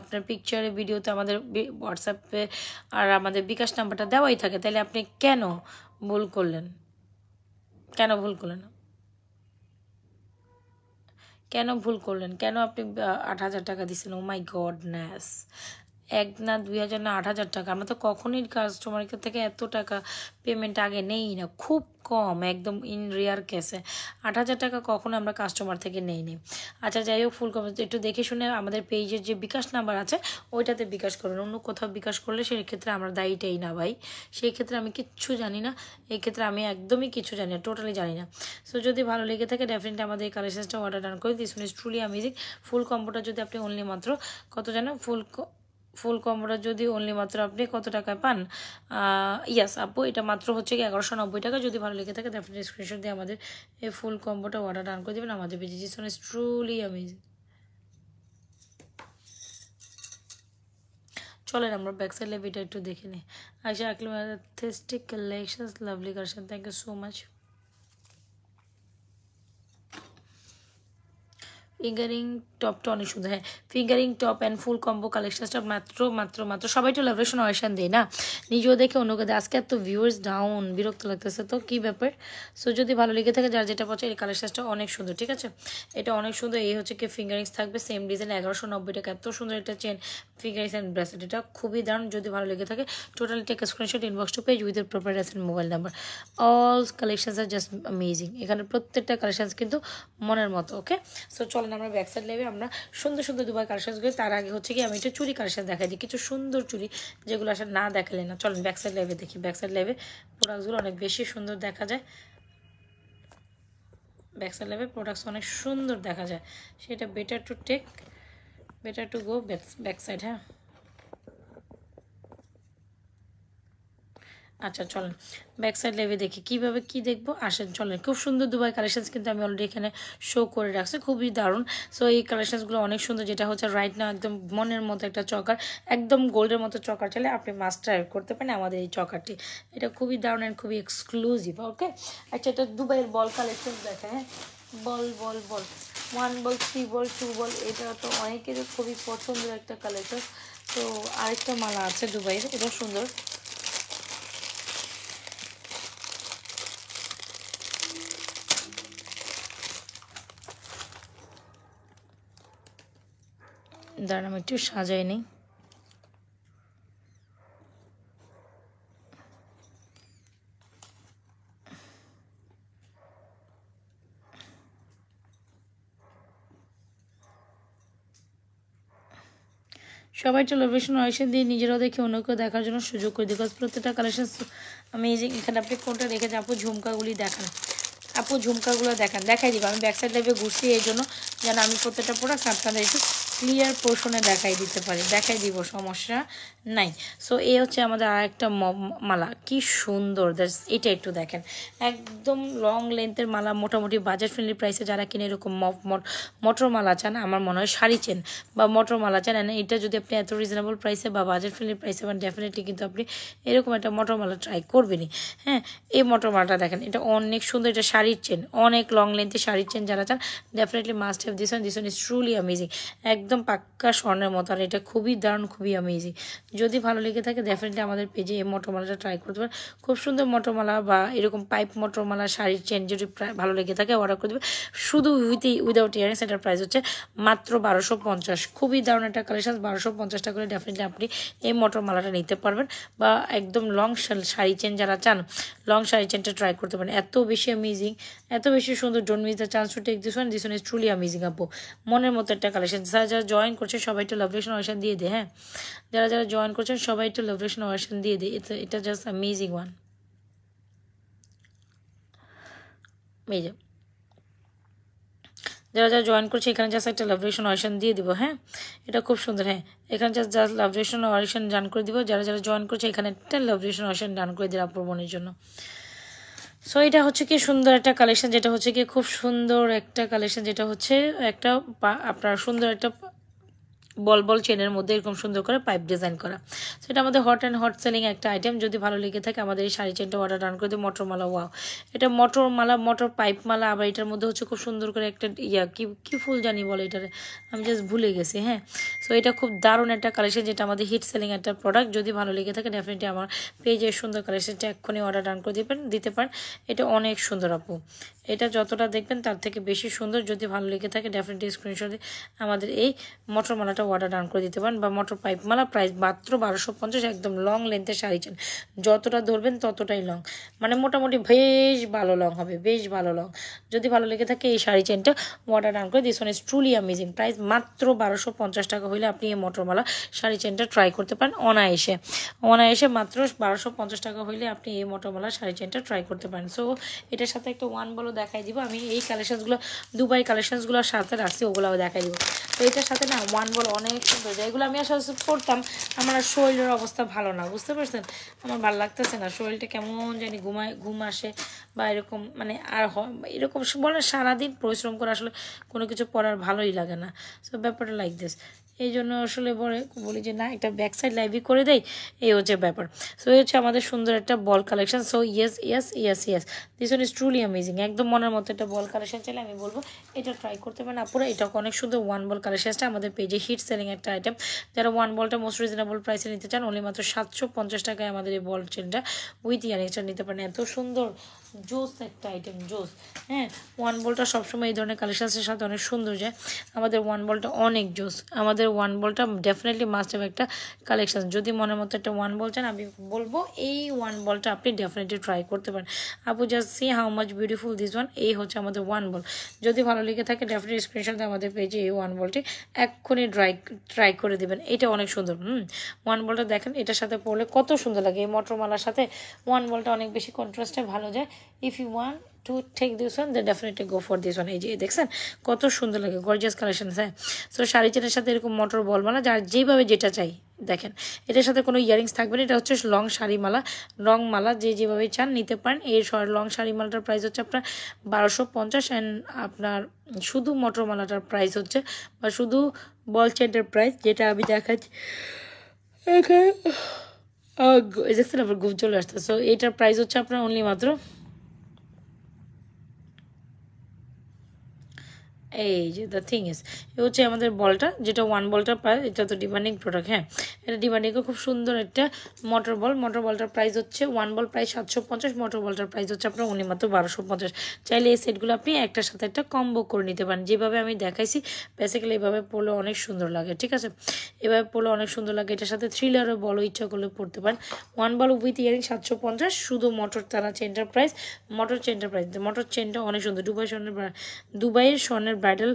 আপনার পিকচারে ভিডিওতে আমাদের হোয়াটসঅ্যাপে আর আমাদের বিকাশ নাম্বারটা দেওয়াই থাকে। তাহলে আপনি কেন ভুল করলেন? কেন ভুল করলেন? কেন ভুল করলেন? কেন আপনি 8,000 টাকা দিচ্ছেন? ও মাই গডনেস! 1 না 2,000 না 8,000 টাকা। আমরা তো কখনোই কাস্টমারের থেকে এত টাকা পেমেন্ট আগে নেই না, খুব কম, একদম ইন রেয়ার কেসে 8,000 টাকা কখনো আমরা কাস্টমার থেকে নেই নি। আচ্ছা যাই হোক, ফুল কম একটু দেখে শুনে আমাদের পেজের যে বিকাশ নাম্বার আছে ওইটাতে বিকাশ করুন। অন্য কোথাও বিকাশ করলে সেক্ষেত্রে আমরা দায়ীটাই না ভাই। সেই ক্ষেত্রে আমি কিচ্ছু জানি না, এই ক্ষেত্রে আমি একদমই কিছু জানি না, টোটালি জানি না। সো যদি ভালো লেগে থাকে ডেফিনেটলি আমাদের এই কালেকশনসটা অর্ডার ডান করে দিস ইজ ট্রুলি অ্যামেজিং। ফুল কম্বোটা যদি আপনি অনলি মাত্র কত জানো, ফুল কম্বোটা যদি অনলি মাত্র আপনি কত টাকায় পান? ইয়াস আপু, এটা মাত্র হচ্ছে কি 1,190 টাকা। যদি ভালো লেগে থাকে ডেফিনেটলি স্ক্রিনশট দিয়ে আমাদের এই ফুল কম্বোটা অর্ডার ডান করে দেবেন। আমাদের পেজে ইজ ট্রুলি অ্যামেজিং। চলেন আমরা ব্যাক সাইড লেভিটা একটু দেখে নিই। আচ্ছা, artistic collections, lovely collection, thank you so much. Fingering টপটা অনেক সুন্দর। হ্যাঁ, fingering top and full combo কালেকশনসটা মাত্র সবাই তো লাভরেশন অয়েশন দেয় না, নিজেও দেখে অন্যকে দেয়। আজকে এত ভিউয়ার্স ডাউন, বিরক্ত লাগতেছে তো কী ব্যাপার? সো যদি ভালো লেগে থাকে, যার যেটা পছন্দ, এই কালেকশনসটা অনেক সুন্দর, ঠিক আছে? এটা অনেক সুন্দর। এই হচ্ছে কি ফিঙ্গারিংস থাকবে সেম ডিজাইন, 1,190 টাকা। এত সুন্দর একটা চেন, ফিঙ্গারিংস অ্যান্ড ব্রেসলেট, এটা খুবই দারুণ। যদি ভালো লেগে থাকে totally take screenshot, inbox to page with proper address and mobile number. All collections are just amazing. এখানে প্রত্যেকটা কালেকশনস কিন্তু মনের মতো। ওকে, সো চলেন আমরা ব্যাক সাইড লেভে আমরা সুন্দর সুন্দর দুবার কালেকশন করি। তার আগে হচ্ছে কি আমি একটু চুরি কালেকশন দেখাই দিই, কিছু সুন্দর চুরি যেগুলো আসলে না দেখালে না। চলেন ব্যাক সাইড লেভে দেখি। ব্যাক সাইড লেভে প্রোডাক্টসগুলো অনেক বেশি সুন্দর দেখা যায়। ব্যাক সাইড লেভে প্রোডাক্টস অনেক সুন্দর দেখা যায়, সেটা better to go back side. হ্যাঁ, আচ্ছা চলেন ব্যাক সাইড লেভে দেখি কীভাবে কী দেখবো। আসেন চলেন, খুব সুন্দর দুবাই কালেকশনস কিন্তু আমি অলরেডি এখানে শো করে রাখছি, খুবই দারুণ। সো এই কালেকশনসগুলো অনেক সুন্দর, যেটা হচ্ছে রাইট না একদম মনের মতো একটা চকার, একদম গোল্ডের মতো চকার চাইলে আপনি মাস্ট ট্রাই করতে পারেন আমাদের এই চকারটি। এটা খুবই দারুণ অ্যান্ড খুবই এক্সক্লুসিভ। ওকে, আচ্ছা এটা দুবাইয়ের বল কালেকশন দেখা। হ্যাঁ, বল 1 বল 3 বল 2 বল, এটা তো অনেকের খুবই পছন্দের একটা কালেকশন। তো আরেকটা মালা আছে দুবাইয়ের, এটা সুন্দর। দাঁড়ান আমি একটু সাজাই নিই। সবাই টেলিভিশন অয়েশন দিয়ে নিজেরাও দেখে অন্যকেও দেখার জন্য সুযোগ করে দিই, বিকজ প্রত্যেকটা কালেকশন অ্যামেজিং। এখানে আপনি কোনটা রেখেছেন? আপু ঝুমকাগুলি দেখান, আপু ঝুমকাগুলো দেখাই দিব। আমি ব্যাক সাইড লাইভে ঘুরছি এই জন্য যেন আমি প্রত্যেকটা প্রোডাক্ট আপনাদের একটু ক্লিয়ার পোর্শনে দেখাই দিতে পারি, দেখাই দিব, সমস্যা নাই। সো এই হচ্ছে আমাদের আরেকটা মালা, কি সুন্দর। এটা একটু দেখেন, একদম লং লেন্থের মালা, মোটামুটি বাজেট ফ্রেন্ডলি প্রাইসে যারা কিনে এরকম মটর মালা চান, আমার মনে হয় শাড়ি চেন বা মটর মালা চান, এটা যদি আপনি এত রিজনেবল প্রাইসে বা বাজেট ফ্রেন্ডলি প্রাইসে পান, ডেফিনেটলি কিন্তু আপনি এরকম একটা মটর মালা ট্রাই করবেনই। হ্যাঁ, এই মটর মালাটা দেখেন, এটা অনেক সুন্দর, এটা শাড়ির চেন, অনেক লং লেন্থের শাড়ির চেন যারা চান definitely must have this one is truly amazing. একদম একদম পাক্কা স্বর্ণের মতো। আর এটা খুবই দারুণ, খুবই অ্যামেজিং। যদি ভালো লেগে থাকে ডেফিনেটলি আমাদের পেজে এই মটরমালাটা ট্রাই করতে পারেন। খুব সুন্দর মটরমালা বা এরকম পাইপ মটরমালা, শাড়ির চেন যদি ভালো লেগে থাকে অর্ডার করে দেবে। শুধু উইদাউট ইয়ারিংস, এটার প্রাইস হচ্ছে মাত্র 1250। খুবই দারুণ একটা কালেকশন। 1250 টাকা করে ডেফিনেটলি আপনি এই মটরমালাটা নিতে পারবেন। বা একদম লং শাড়ি চেন যারা চান, লং শাড়ি চেনটা ট্রাই করতে পারেন। এত বেশি অ্যামেজিং, এত বেশি সুন্দর। Don't miss the chance to take this one is truly amazing আপু। মনের মতো একটা কালেকশন। যারা যারা জয়েন করছে সবাই একটু লাভ রিলেশন ওয়াশন দিয়ে দে। হ্যাঁ, যারা যারা জয়েন করছেন সবাই একটু লাভ রিলেশন ওয়াশন দিয়ে দে। এটা জাস্ট অ্যামেজিং ওয়ান। এই যে যারা যারা জয়েন করছে এখানে জাস্ট একটা লাভ রিলেশন ওয়াশন দিয়ে দিব। হ্যাঁ, এটা খুব সুন্দর। হ্যাঁ, এখানে জাস্ট লাভ রিলেশন ওয়াশন ডান করে দিব। যারা যারা জয়েন করছে এখানে একটা লাভ রিলেশন ওয়াশন ডান করে দিল আপুর বোনের জন্য। সো এটা হচ্ছে কি সুন্দর একটা কালেকশন, যেটা হচ্ছে কি খুব সুন্দর একটা কালেকশন, যেটা হচ্ছে একটা আপনার সুন্দর একটা বল বল চেনের মধ্যে এরকম সুন্দর করে পাইপ ডিজাইন করা। সো এটা আমাদের হট অ্যান্ড হট সেলিং একটা আইটেম। যদি ভালো লেগে থাকে আমাদের এই শাড়ি চেনটা অর্ডার ডান করে দিই। মটরমালা, ওয়াও, এটা মটরমালা, মটর পাইপ মালা। আবার এটার মধ্যে হচ্ছে খুব সুন্দর করে একটা কি ফুল জানি বলে এটার, আমি জাস্ট ভুলে গেছি। হ্যাঁ, সো এটা খুব দারুণ একটা কালেকশন, যেটা আমাদের হিট সেলিং একটা প্রোডাক্ট। যদি ভালো লেগে থাকে ডেফিনেটলি আমার পেজে সুন্দর কালেকশনটা এক্ষুনি অর্ডার ডান করে দিতে পারেন। এটা অনেক সুন্দর আপু, এটা যতটা দেখবেন তার থেকে বেশি সুন্দর। যদি ভালো লেগে থাকে ডেফিনেটলি স্ক্রিনশটে আমাদের এই মটরমালাটা অর্ডার ডান করে দিতে পারেন। বা মটর পাইপ মালা, প্রাইস মাত্র 1250। একদম লং লেন্থের শাড়ি চেন, যতটা ধরবেন ততটাই লং, মানে মোটামুটি বেশ ভালো লং হবে, বেশ ভালো লং। যদি ভালো লেগে থাকে এই শাড়ি চেনটা অর্ডার ডান করে this one is truly amazing. Price মাত্র 1250 টাকা হলে আপনি এই মটরমালা শাড়ি চেনটা ট্রাই করতে পারেন অনায়াসে। মাত্র 1250 টাকা হলে আপনি এই মটরমালা শাড়ি চেনটা ট্রাই করতে পারেন। সো এটার সাথে একটা ওয়ান বলও দেখাই দিব। আমি এই কালেকশনসগুলো দুবাই কালেকশনসগুলোর সাথে রাখছি, ওগুলোও দেখাই দিব। তো এটার সাথে না ওয়ান বল অনেক সুন্দর, এগুলো আমি আসলে পড়তাম। আমার শরীরের অবস্থা ভালো না, বুঝতে পারছেন, আমার ভালো লাগতেছে না, শরীরটা কেমন জানি ঘুম আসে বা এরকম, মানে আর এরকম বলে সারাদিন পরিশ্রম করে আসলে কোনো কিছু পড়ার ভালোই লাগে না। সো ব্যাপারটা লাইক দিস, এই জন্য আসলে বলি যে না, একটা ব্যাক সাইড লাইভই করে দেয়, এই হচ্ছে ব্যাপার। সো এই হচ্ছে আমাদের সুন্দর একটা বল কালেকশন। So yes yes yes yes, this one is truly amazing. একদম মনের মতো একটা বল কালেকশন চাইলে আমি বলবো এটা ট্রাই করতে পারেন আপুরা। এটা অনেক সুন্দর ওয়ান বল কালেকশনটা আমাদের পেজে হিট সেলিং একটা আইটেম। যারা ওয়ান বলটা মোস্ট রিজনেবল প্রাইসে নিতে চান, অনলি মাত্র 750 টাকায় আমাদের এই বল চেনটা উইথ ইয়ারিংসটা নিতে পারেন। এত সুন্দর জোস একটা আইটেম, জোস। হ্যাঁ, ওয়ান বলটা সবসময় এই ধরনের কালেকশনের সাথে অনেক সুন্দর যায়। আমাদের ওয়ান বলটা অনেক জোস, আমাদের ওয়ান বলটা ডেফিনেটলি মাস্ট হ্যাভ একটা কালেকশন। যদি মনের মতো একটা ওয়ান বল চান, আমি বলবো এই ওয়ান বলটা আপনি ডেফিনেটলি ট্রাই করতে পারেন আপু। Just see how much beautiful this one. এই হচ্ছে আমাদের ওয়ান বল। যদি ভালো লেগে থাকে ডেফিনেটলি স্ক্রিনশট আমাদের পেজে এই ওয়ান বলটি এক্ষুনি ট্রাই করে দেবেন। এটা অনেক সুন্দর। ওয়ান বলটা দেখেন, এটার সাথে পরলে কত সুন্দর লাগে। এই মটরমালার সাথে ওয়ান বলটা অনেক বেশি কন্ট্রাস্টে ভালো যায়। If you want to take this one then definitely go for this one. এই যে দেখছেন কত সুন্দর লাগে, গর্জিয়াস কালেকশন। হ্যাঁ, সো শাড়ি চেনের সাথে এরকম মটর বল মালা, যার যেভাবে যেটা চাই দেখেন। এটার সাথে কোনো ইয়ারিংস থাকবে না, এটা হচ্ছে লং শাড়ি মালা, রং মালা, যে যেভাবে চান নিতে পারেন। এই লং শাড়ি মালাটার প্রাইস হচ্ছে আপনার 1250। অ্যান্ড আপনার শুধু মটর মালাটার প্রাইস হচ্ছে, বা শুধু বল চেনের প্রাইস, যেটা আমি দেখাচ্ছি দেখছেন আপনার ঘুম চলে আসতো। সো এটার প্রাইস হচ্ছে আপনার অনলি মাত্র, এই যে দ্য থিং ইজ, এ হচ্ছে আমাদের বলটা, যেটা ওয়ান বলটা প্রায়, এটা তো ডিমান্ডিং প্রোডাক্ট। হ্যাঁ, এটা ডিমান্ডিংয়ে খুব সুন্দর একটা মোটর বল। মোটর বলটার প্রাইস হচ্ছে ওয়ান বল প্রাইস 750, মোটর বলটার প্রাইস হচ্ছে আপনার উনি মাত্র 1250। চাইলে এই সেটগুলো আপনি একটার সাথে একটা কম্বো করে নিতে পারেন, যেভাবে আমি দেখাইছি বেসিক্যালি এভাবে পরলে অনেক সুন্দর লাগে। ঠিক আছে, এভাবে পরলে অনেক সুন্দর লাগে। এটার সাথে থ্রিলারও বলো ইচ্ছা করলে পড়তে পারেন। ওয়ান বল উইথ ইয়ারিং 750, শুধু মোটর তারা চেনটার প্রাইস, মোটর চেনটার প্রাইস। মোটর চেনটা অনেক সুন্দর। দুবাইয়ের স্বর্ণের ব্রাইডাল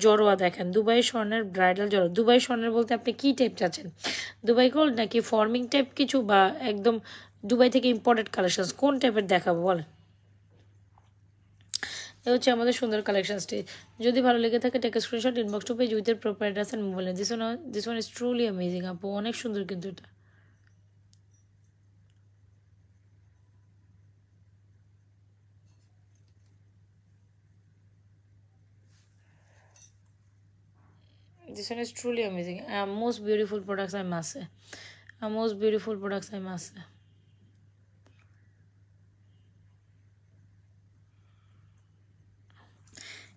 জড়োয়া দেখেন, দুবাই স্বর্ণের ব্রাইডাল জড়োয়া। দুবাই স্বর্ণের বলতে আপনি কী টাইপ চাচ্ছেন, দুবাই গোল্ড নাকি ফর্মিং টাইপ কিছু, বা একদম দুবাই থেকে ইম্পোর্টেড কালেকশন, কোন টাইপের দেখাবো বলেন? এ হচ্ছে আমাদের সুন্দর কালেকশনসটি। যদি ভালো লেগে থাকে take screenshot, inbox to page with proper address and mobile. This one is truly amazing আপু, অনেক সুন্দর কিন্তু এটা। This one is truly amazing. Most beautiful products I must say. Most beautiful products I must say.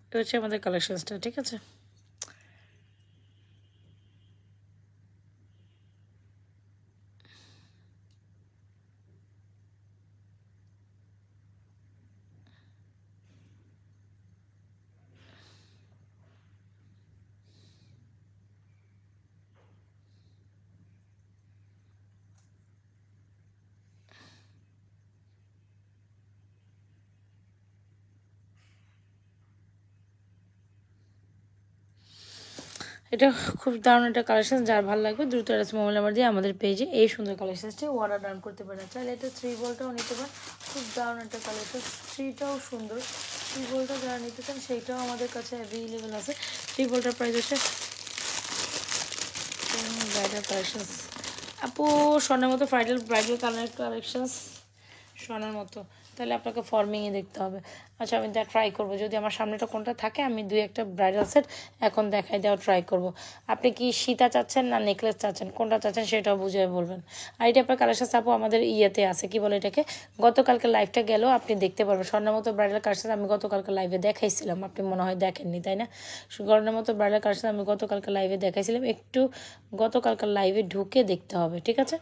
এটা হচ্ছে আমাদের কালেকশনসটা। ঠিক আছে, এটা খুব দারুণ একটা কালেকশন, যার ভালো লাগবে দ্রুত অ্যাড্রেস মোবাইল নাম্বার দিয়ে আমাদের পেজে এই সুন্দর কালেকশনসটি অর্ডার ডান করতে পারেন। চাইলে এটা 3 বলটাও নিতে পারেন, খুব দারুণ একটা কালেকশন, 3টাও সুন্দর। 3 বলটা যারা নিতে চান সেইটাও আমাদের কাছে অ্যাভেলেবেল আছে। 3 বলটার প্রাইস হচ্ছে ব্রাইডাল কালেকশনস। আপু স্বর্ণের মতো ব্রাইডাল কালেকশনস স্বর্ণের মতো, তাহলে আপনাকে ফর্মিংয়ে দেখতে হবে। আচ্ছা আমি ট্রাই করবো, যদি আমার সামনেটা কোনটা থাকে আমি 2-1টা ব্রাইডাল সেট এখন দেখাই দেওয়া ট্রাই করব। আপনি কি সীতা চাচ্ছেন না নেকলেস চাচ্ছেন, কোনটা চাচ্ছেন সেটাও বুঝে বলবেন। আর এটা আপনার কালেকশন আপু আমাদের ইয়েতে আছে, কি বলে এটাকে, গতকালকে লাইভটা গেলেও আপনি দেখতে পারবেন। স্বর্ণের মতো ব্রাইডাল কালেকশন আমি গতকালকে লাইভে দেখাইছিলাম, আপনি মনে হয় দেখেননি তাই না? স্বর্ণের মতো ব্রাইডাল কালেকশন আমি গতকালকে লাইভে দেখাইছিলাম, একটু গতকালকে লাইভে ঢুকে দেখতে হবে, ঠিক আছে?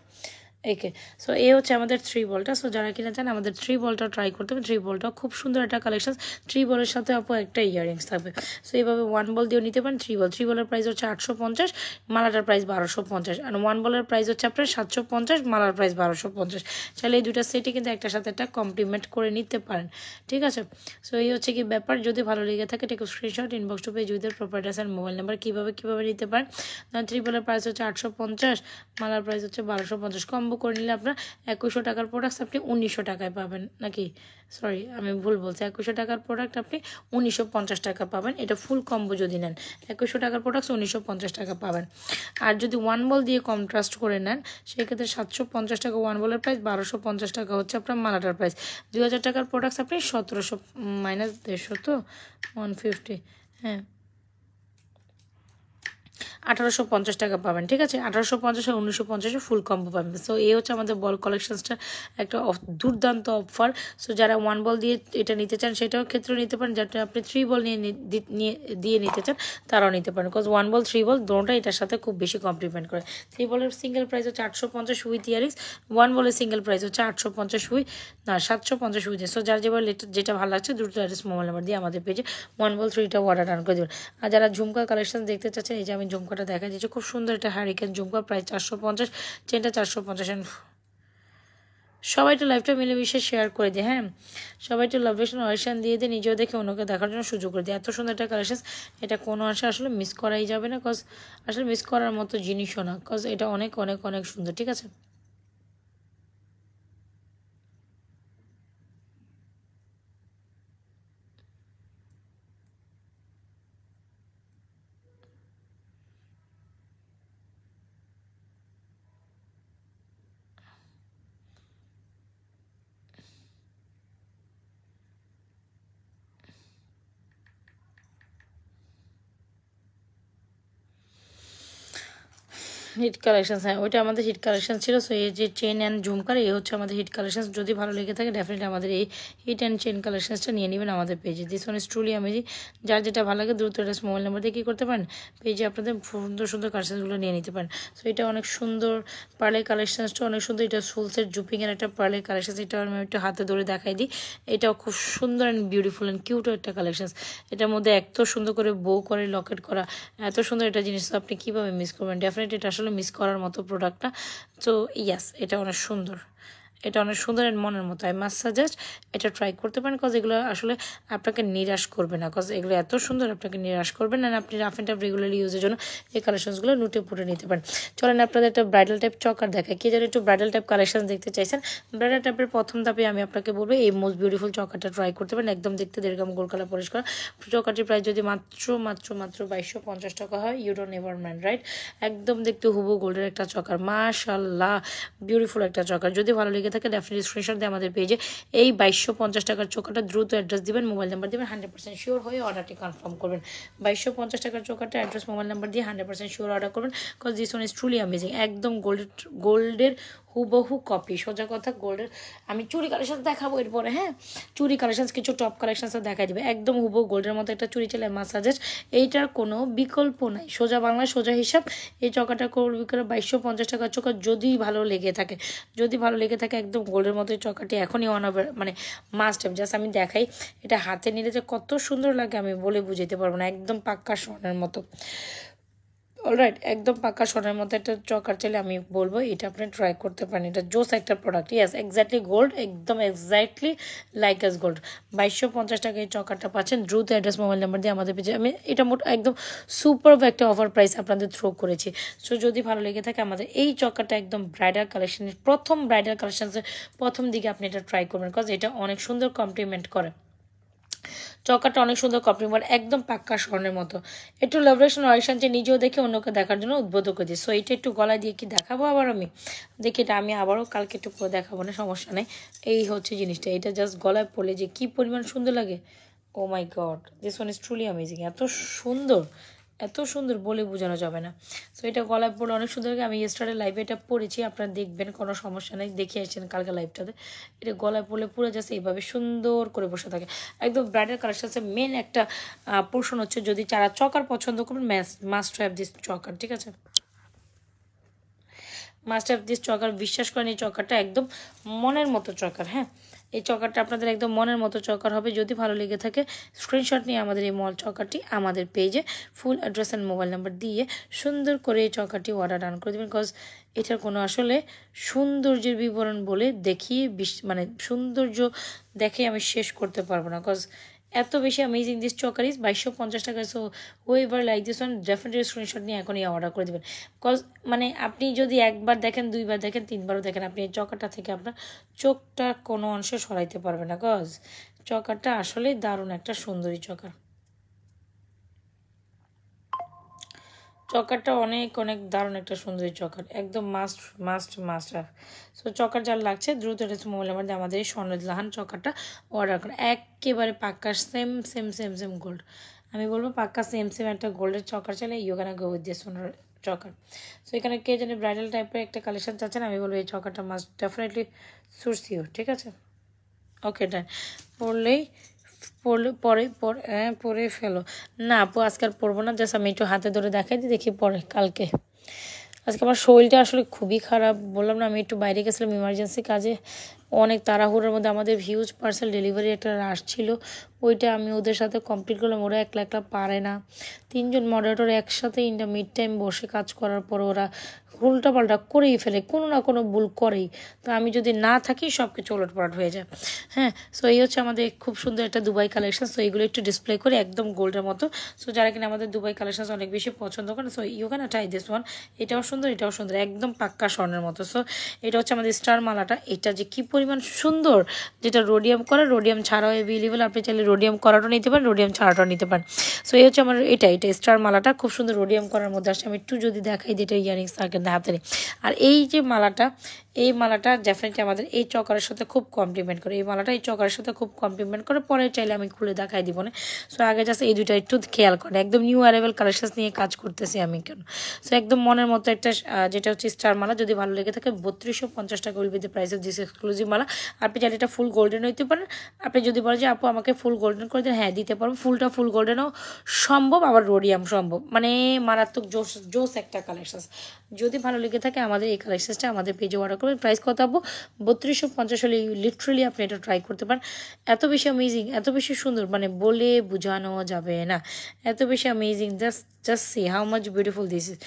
ওকে, সো এই হচ্ছে আমাদের 3 বলটা। সো যারা কিনা চান আমাদের 3 বলটা ট্রাই করতে হবে। 3 বলটা খুব সুন্দর একটা কালেকশন। 3 বলের সাথে আপু একটা ইয়ারিংস থাকবে। সো এইভাবে 1 বল দিয়েও নিতে পারেন। 3 বলের প্রাইস হচ্ছে 850, মালাটার প্রাইস 1250। আর 1 বলের প্রাইস হচ্ছে আপনার 750, মালার প্রাইস 1250। চাইলে এই দুটা সেটই কিন্তু একটার সাথে একটা কমপ্লিমেন্ট করে নিতে পারেন, ঠিক আছে? সো এই হচ্ছে কি ব্যাপার। যদি ভালো লেগে থাকে take screenshot, inbox to page with proper address আর মোবাইল নাম্বার। কীভাবে নিতে পারেন? 3 বলের প্রাইস হচ্ছে 850, মালার প্রাইস হচ্ছে 1250। কম্বো করে নিলে আপনার 2100 টাকার প্রোডাক্ট আপনি 1900 টাকায় পাবেন, নাকি সরি আমি ভুল বলছি, 2100 টাকার প্রোডাক্ট আপনি 1950 টাকা পাবেন। এটা ফুল কম্বো যদি নেন 2100 টাকার প্রোডাক্ট 1950 টাকা পাবেন। আর যদি 1 বল দিয়ে কন্ট্রাস্ট করে নেন সেক্ষেত্রে 750 টাকা 1 বলের প্রাইস, 1250 টাকা হচ্ছে আপনার মালাটার প্রাইস। 2000 টাকার প্রোডাক্ট আপনি 1700 মাইনাস 150 তো 150, হ্যাঁ 1850 টাকা পাবেন, ঠিক আছে? 1850 আর 1950 ফুল কম্বো পাবেন। সো এই হচ্ছে আমাদের বল কালেকশনসটা একটা দুর্দান্ত অফার। সো যারা 1 বল দিয়ে এটা নিতে চান সেটাও ক্ষেত্রেও নিতে পারেন, যাতে আপনি 3 বল দিয়ে নিতে চান তারাও নিতে পারেন। বিকজ 1 বল 3 বল দুটোটা এটার সাথে খুব বেশি কমপ্লিমেন্ট করে। 3 বলের সিঙ্গেল প্রাইস হচ্ছে 850 উইথ ইয়ারিংস, 1 বলের সিঙ্গেল প্রাইস হচ্ছে 850 না 750 উইথ। সো যার যেটা ভালো লাগছে দ্রুত অ্যাড্রেস মোবাইল নাম্বার দিয়ে আমাদের পেজে 1 বল 3টা অর্ডার ডান করে দেবেন। আর যারা ঝুমকা কালেকশন দেখতে চাচ্ছেন, এই যে আমি ঝুমকাটা দেখা দিয়েছি, খুব সুন্দর একটা হারিকেন ঝুমকা, প্রাইস 450, চেনটা 450। সবাই তো লাইভটা মিলেমিশে শেয়ার করে দিয়ে, হ্যাঁ সবাই তো লোকেশন অয়েশন দিয়ে দিয়ে নিজেও দেখে অন্যকে দেখার জন্য সুযোগ করে দিয়ে। এত সুন্দর একটা কালেকশন, এটা কোনো অংশে আসলে মিস করাই যাবে না, কজ আসলে মিস করার মতো জিনিসও না, কজ এটা অনেক অনেক অনেক সুন্দর, ঠিক আছে? হিট কালেকশানস, হ্যাঁ ওইটা আমাদের হিট কালেকশন ছিল। সো এই যে চেন অ্যান্ড ঝুমকার এই হচ্ছে আমাদের হিট কালেকশন। যদি ভালো লেগে থাকে ডেফিনেটলি আমাদের এই হিট অ্যান্ড চেন কালেকশনসটা নিয়ে নেবেন আমাদের পেজে। This one is truly amazing. যার যেটা ভালো লাগে দ্রুত অ্যাড্রেস মোবাইল নাম্বার দিয়ে কী করতে পারেন, পেজে আপনাদের সুন্দর সুন্দর কালেকশনসগুলো নিয়ে নিতে পারেন। সো এটা অনেক সুন্দর পার্লের কালেকশনসটা অনেক সুন্দর। এটা ফুল সেট জুপিংয়ের একটা পার্লের কালেকশন, এটা আমি একটু হাতে ধরে দেখাই দিই। এটাও খুব সুন্দর অ্যান্ড বিউটিফুল অ্যান্ড কিউটও একটা কালেকশন। এটার মধ্যে এত সুন্দর করে বো করে লকেট করা, এত সুন্দর একটা জিনিস আপনি কীভাবে মিস করবেন? ডেফিনেটলি এটা আসলে মিস করার মতো প্রোডাক্টটা। তো ইয়াস এটা অনেক সুন্দর, এটা অনেক সুন্দর এর মনের মতো। আই মাস্ট সাজেস্ট এটা ট্রাই করতে পারেন, কজ এগুলো আসলে আপনাকে নিরাশ করবে না, কজ এগুলো এত সুন্দর আপনাকে নিরাশ করবে না। আপনি রাফ অ্যান্ড টাফ রেগুলারলি ইউজের জন্য এই কালেকশনসগুলো নুটে পুটে নিতে পারেন। চলেন আপনাদের একটা ব্রাইডাল টাইপ চকার দেখায়। কে যেন একটু ব্রাইডাল টাইপ কালেকশন দেখতে চাইছেন, ব্রাইডাল টাইপের প্রথম ধাপে আমি আপনাকে বলবো এই মোস্ট বিউটিফুল চকারটা ট্রাই করতে পারেন। একদম দেখতে 1.5 গ্রাম গোল্ড কালার পরিষ্কার। চকারটির প্রাইস যদি মাত্র 2250 টাকা হয়, you don't never man, right? একদম দেখতে হুবু গোল্ডের একটা চকার, মাশাআল্লাহ বিউটিফুল একটা চকার। যদি ভালো লেগে থাকে ডেফিনেটলি স্ক্রিনশট দিয়ে আমাদের পেজে এই 2250 টাকার চোকাটা দ্রুত অ্যাড্রেস দিবেন, মোবাইল নাম্বার দিবেন, 100% শিওর হয়ে অর্ডারটি কনফার্ম করবেন। 2250 টাকার চোকাটা অ্যাড্রেস মোবাইল নাম্বার দিয়ে 100% শিওর অর্ডার করবেন, because this one is truly amazing. একদম গোল্ডের হুবহু কপি, সোজা কথা গোল্ডের। আমি চুরি কালেকশন দেখাবো এরপরে, হ্যাঁ চুরি কালেকশন কিছু টপ কালেকশনস দেখা দিবে। একদম হুবহু গোল্ডের মতো একটা চুরি চলে মাসাজের, এইটার কোনো বিকল্প নাই। সোজা বাংলা সোজা হিসাব। এই চকাটা করবি করে 2250 টাকার চোকা। যদি ভালো লেগে থাকে, একদম গোল্ডের মতো চকাটি এখনই মানে মাস্ট হ্যাভ। জাস্ট আমি দেখাই, এটা হাতে নিলে যে কত সুন্দর লাগে আমি বলে বুঝাতে পারবো না। একদম পাক্কা স্বর্ণের মতো। অলরাইট, একদম পাকা সোনার মতো একটা চকার চাইলে আমি বলবো এটা আপনি ট্রাই করতে পারেন। এটা জোস একটা প্রোডাক্ট। ইয়াস, এক্স্যাক্টলি গোল্ড, একদম এক্স্যাক্টলি লাইক অ্যাজ গোল্ড। 2250 টাকায় এই চকারটা পাচ্ছেন। দ্রুত অ্যাড্রেস মোবাইল নাম্বার দিয়ে আমাদের পেজে আমি এটা একদম সুপার একটা অফার প্রাইস আপনাদের থ্রো করেছি। সো যদি ভালো লেগে থাকে আমাদের এই চকারটা একদম ব্রাইডাল কালেকশনের প্রথম ব্রাইডাল কালেকশনের প্রথম দিকে আপনি এটা ট্রাই করবেন, বিকজ এটা অনেক সুন্দর কমপ্লিমেন্ট করে। চকারটা অনেক সুন্দর কমপ্লিমেন্ট, একদম পাক্কা স্বর্ণের মতো। একটু লাভরেশন অরিশন যে নিজেও দেখে অন্যকে দেখার জন্য উদ্বুদ্ধ করে দিই। সো এটা একটু গলায় দিয়ে কি দেখাবো আবার আমি, দেখি এটা আমি আবারও কালকে একটু করে দেখাবো, না সমস্যা নেই। এই হচ্ছে জিনিসটা, এটা জাস্ট গলায় পড়লে যে কি পরিমাণ সুন্দর লাগে। Oh my god, this one is truly amazing. এত সুন্দর, এত সুন্দর বলে বোঝানো যাবে না। সো এটা গলায় পড়লে অনেক সুন্দর লাগে। আমি ইয়েস্টারডে লাইভে এটা পড়েছি, আপনারা দেখবেন, কোনো সমস্যা নেই, দেখে আসছেন কালকে লাইভটাতে। এটা গলায় পড়লে পুরো জাস্ট এইভাবে সুন্দর করে বসে থাকে। একদম ব্রাইডাল কালেকশনের মেন একটা পোর্শন হচ্ছে, যদি যারা চকার পছন্দ করবেন মাস্ট হ্যাভ দিস চকার, ঠিক আছে? Must have this চকার। বিশ্বাস করেন এই চকারটা একদম মনের মতো চকার। হ্যাঁ, এই চকারটা আপনাদের একদম মনের মতো চকার হবে। যদি ভালো লেগে থাকে স্ক্রিনশট নিয়ে আমাদের এই চকারটি আমাদের পেজে full address and mobile number দিয়ে সুন্দর করে এই চকারটি অর্ডার ডান করে দেবেন। বিকজ এটার কোনো আসলে সৌন্দর্যের বিবরণ বলে দেখিয়ে মানে সৌন্দর্য দেখে আমি শেষ করতে পারবো না, বিকজ এত বেশি অ্যামেজিং দিস চকার ইজ 2250 টাকা। So who ever like this one definitely screenshot নিয়ে এখনই অর্ডার করে দেবেন। বিকজ মানে আপনি যদি একবার দেখেন, দুইবার দেখেন, তিনবারও দেখেন, আপনি এই চকারটা থেকে আপনার চোখটা কোনো অংশে সরাইতে পারবে না। বিকজ চকারটা আসলেই দারুণ একটা সুন্দরী চকার। চকারটা অনেক অনেক দারুণ একটা সুন্দরী চকার, একদম must must must have. So choker যার লাগছে দ্রুত মোবাইল নাম্বার দিয়ে আমাদের এই স্বর্ণলাহান চকারটা অর্ডার করেন। একেবারে পাক্কা same same same same gold. আমি বলবো পাক্কা সেম সেম একটা গোল্ডের চকার চাইলে you can go with this choker. So এখানে কে জানে ব্রাইডাল টাইপের একটা কালেকশন চাচ্ছেন, আমি বলবো এই চকারটা মাস্ট ডেফিনেটলি সুটস ইউ, ঠিক আছে? ওকে ডান। পড়লেই পরে ফেলো না আপু, আজকে আর পড়বো না, জাস্ট আমি একটু হাতে ধরে দেখাই দিই, দেখি পরে কালকে। আজকে আমার শরীরটা আসলে খুবই খারাপ, বললাম না আমি একটু বাইরে গেছিলাম ইমার্জেন্সি কাজে। অনেক তাড়াহুড়োর মধ্যে আমাদের হিউজ পার্সেল ডেলিভারি একটা রাশ ছিল, ওইটা আমি ওদের সাথে কমপ্লিট করলাম। ওরা একলা একলা পারে না, তিনজন মডারেটর একসাথে মিড টাইম বসে কাজ করার পর ওরা উল্টাপাল্টা করেই ফেলে, কোনো না কোনো ভুল করেই। তো আমি যদি না থাকি সব কিছু ওলটপালট হয়ে যায়। হ্যাঁ, সো এই হচ্ছে আমাদের খুব সুন্দর একটা দুবাই কালেকশন। সো এইগুলো একটু ডিসপ্লে করে একদম গোল্ডের মতো। সো যারা কিনা আমাদের দুবাই কালেকশন অনেক বেশি পছন্দ করেন, so you can try this one. এটাও সুন্দর, এটাও সুন্দর, একদম পাক্কা স্বর্ণের মতো। সো এটা হচ্ছে আমাদের স্টার মালাটা। এটা যে কি পরিমাণ সুন্দর, যেটা রোডিয়াম করা, রোডিয়াম ছাড়াও অ্যাভেলেবেল। আপনি চাইলে রোডিয়াম করাটাও নিতে পারেন, রোডিয়াম ছাড়াটাও নিতে পারেন। সো এই হচ্ছে আমার এটা স্টার মালাটা, খুব সুন্দর রোডিয়াম করার মধ্যে আসছে। আমি একটু যদি দেখাই দিই, এটা ইয়ারিংস থাকে হাতে নেই। আর এই যে মালাটা, এই মালাটা ডেফিনেটলি আমাদের এই চকারের সাথে খুব কমপ্লিমেন্ট করে। এই মালাটা এই চকারের সাথে খুব কমপ্লিমেন্ট করে, পরে চাইলে আমি খুলে দেখাই দিব না। সো আগে জাস্ট এই দুইটা একটু খেয়াল করেন, একদম নিউ অ্যারাইভেল কালেকশন নিয়ে কাজ করতেছি আমি কেন। সো একদম মনের মতো একটা যেটা হচ্ছে স্টার মালা। যদি ভালো লেগে থাকে 3250 টাকা will be the price of this exclusive মালা। আপনি চাইলে এটা ফুল গোল্ডেন হইতে পারেন। আপনি যদি বলেন যে আপু আমাকে ফুল গোল্ডেন করে দেন, হ্যাঁ দিতে পারবো। ফুলটা ফুল গোল্ডেনও সম্ভব, আবার রোডিয়াম সম্ভব, মানে মারাত্মক জোস একটা কালেকশন। যদি ভালো লেগে থাকে আমাদের এই কালেকশনটা আমাদের পেজে অর্ডার করবেন। প্রাইস কত আপু? 3250 হলে লিটারালি আপনি এটা ট্রাই করতে পারেন। এত বেশি অ্যামেজিং, এত বেশি সুন্দর, মানে বলে বোঝানো যাবে না, এত বেশি amazing. Just see how much beautiful this is.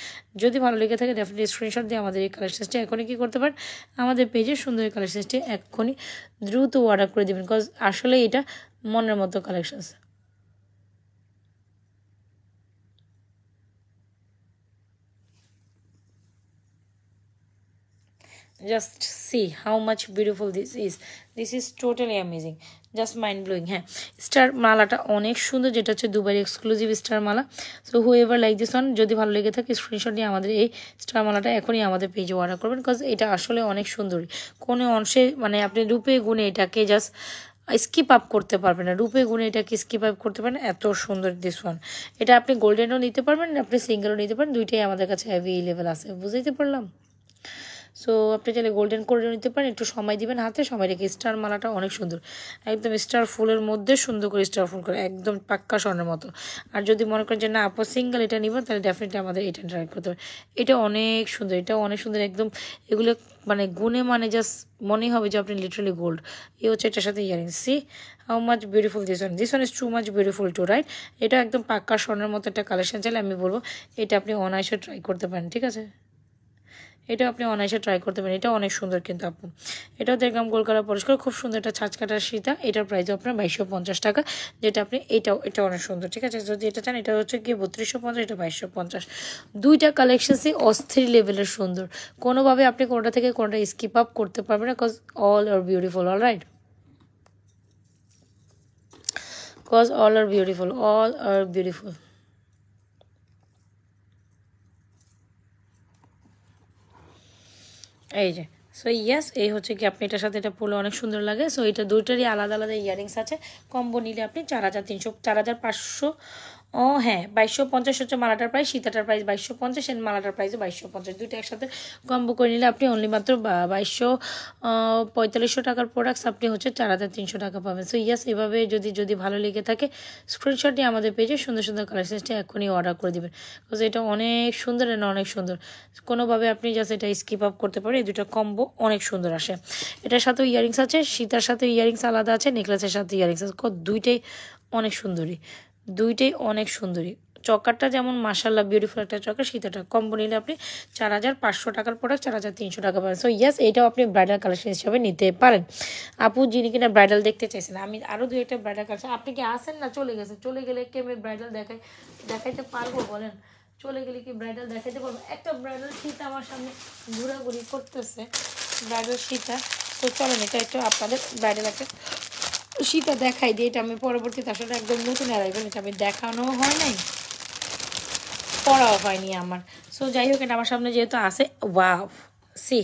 যদি ভালো লেগে থাকে ডেফিনেটলি স্ক্রিনশট দিয়ে আমাদের এই কালেকশনটি এখনই কী করতে পারেন, আমাদের পেজে সুন্দর এই কালেকশনটি এখনই দ্রুত অর্ডার করে দেবেন, বিকজ আসলে এটা মনের মতো collection. Just see how much beautiful this is totally amazing, just mind blowing. হ্যাঁ, স্টার মালাটা অনেক সুন্দর, যেটা হচ্ছে Dubai exclusive star Mala. So who ever like this one, যদি ভালো লেগে থাকে স্ক্রিনশট নিয়ে আমাদের এই স্টার মালাটা এখনই আমাদের পেজে অর্ডার করবেন, বিকজ এটা আসলে অনেক সুন্দরী। কোনো অংশে মানে আপনি রূপে গুণে এটাকে জাস্ট স্কিপ আপ করতে পারবেন না, রূপে গুণে এটাকে স্কিপ আপ করতে পারেন, এত সুন্দর দিস ওয়ান। এটা আপনি গোল্ডেনও নিতে পারবেন, আপনি সিঙ্গেলও নিতে পারেন, দুইটাই আমাদের কাছে অ্যাভেলেবেল আছে। বুঝতে পারলাম? সো আপনি চাইলে গোল্ডেন করে নিতে পারেন, একটু সময় দিবেন হাতে, সময় রেখে। স্টার মালাটা অনেক সুন্দর, একদম স্টার ফুলের মধ্যে সুন্দর করে স্টার ফুল করে একদম পাক্কা স্বর্ণের মতো। আর যদি মনে করেন যে না আপু সিঙ্গেল এটা নিব, তাহলে ডেফিনেটলি আমাদের এটা ট্রাই করতে হবে। এটা অনেক সুন্দর, এটাও অনেক সুন্দর একদম। এগুলো মানে গুনে মানে জাস্ট মনে হবে যে আপনি লিটারালি গোল্ড। এই হচ্ছে এটার সাথে earrings. See how much beautiful this one is too much beautiful too right. এটা একদম পাক্কা স্বর্ণের মতো একটা কালেকশন চাইলে আমি বলবো এটা আপনি অনায়াসে ট্রাই করতে পারেন, ঠিক আছে? এটা আপনি অনায়াসে ট্রাই করতে পারেন, এটা অনেক সুন্দর কিন্তু আপু। এটাও দেখলাম গোল কালার পরিষ্কার, খুব সুন্দর একটা ছাঁচ কাটার সীতা। এটার প্রাইস আপনার 2250 টাকা, যেটা আপনি এটা অনেক সুন্দর, ঠিক আছে? যদি এটা চান এটা হচ্ছে কি 3250, এটা 2250। দুইটা কালেকশনসই অস্থির লেভেলের সুন্দর, কোনোভাবে আপনি কোনটা থেকে কোনটা স্কিপ আপ করতে পারবেন না, cause all are beautiful. All right, cause all are beautiful, all are beautiful. এই যে সো ইয়েস, এই হচ্ছে কি আপনি এটার সাথে এটা পরলে অনেক সুন্দর লাগে। সো এটা দুইটারই আলাদা আলাদা ইয়ারিংস আছে। কম্বো নিলে আপনি 4300, 4500, ও হ্যাঁ 2250 হচ্ছে মালাটার প্রাইস, সীতাটার প্রাইস 2250, এন্ড মালাটার প্রাইসও 2250। দুইটা একসাথে কম্বো করে নিলে আপনি অনলি মাত্র 2245 টাকার প্রোডাক্টস আপনি হচ্ছে 4300 টাকা পাবেন। সো ইয়েস, এভাবে যদি ভালো লেগে থাকে স্ক্রিনশট দিয়ে আমাদের পেজে সুন্দর সুন্দর কালেকশনসটা এখনই অর্ডার করে দেবেন, বিকজ এটা অনেক সুন্দর এন্ড অনেক সুন্দর। কোনোভাবে আপনি জাস্ট এটা স্কিপ আপ করতে পারেন, এই দুটো কম্বো অনেক সুন্দর আসে। এটার সাথেও ইয়ারিংস আছে, সীতার সাথে ইয়ারিংস আলাদা আছে, নেকলেসের সাথে ইয়ারিংস আছে, দুইটাই অনেক সুন্দরী, দুইটাই অনেক সুন্দরী। চকারটা যেমন মাশাআল্লাহ বিউটিফুল একটা চকার, সীতাটা কম্বো নিলে আপনি 4500 টাকার প্রোডাক্ট 4300 টাকা পাবেন। সো ইয়েস, এটাও আপনি ব্রাইডাল কালেকশন হিসাবে নিতে পারেন। আপু যিনি কিনা ব্রাইডাল দেখতে চাইছেন, আমি আরও দুই একটা ব্রাইডাল কালেকশন, আপনি কি আসেন না চলে গেছেন? চলে গেলে কি আমি ব্রাইডাল দেখাইতে পারবো বলেন? চলে গেলে কি ব্রাইডাল দেখাইতে পারবো? একটা ব্রাইডাল সীতা আমার সামনে ঘোরাঘুরি করতেছে, ব্রাইডাল সীতা। তো চলেন এটা একটু আপনাদের ব্রাইডাল একটা সীতা দেখাই দিই। এটা আমি পরবর্তীতে আসলে একদম নতুন অ্যারাইভেল, এটা আমি দেখানো হয় নাই, পড়াও হয়নি আমার। সো যাই হোক, এটা আমার সামনে যেহেতু আসে, ওয়াও সি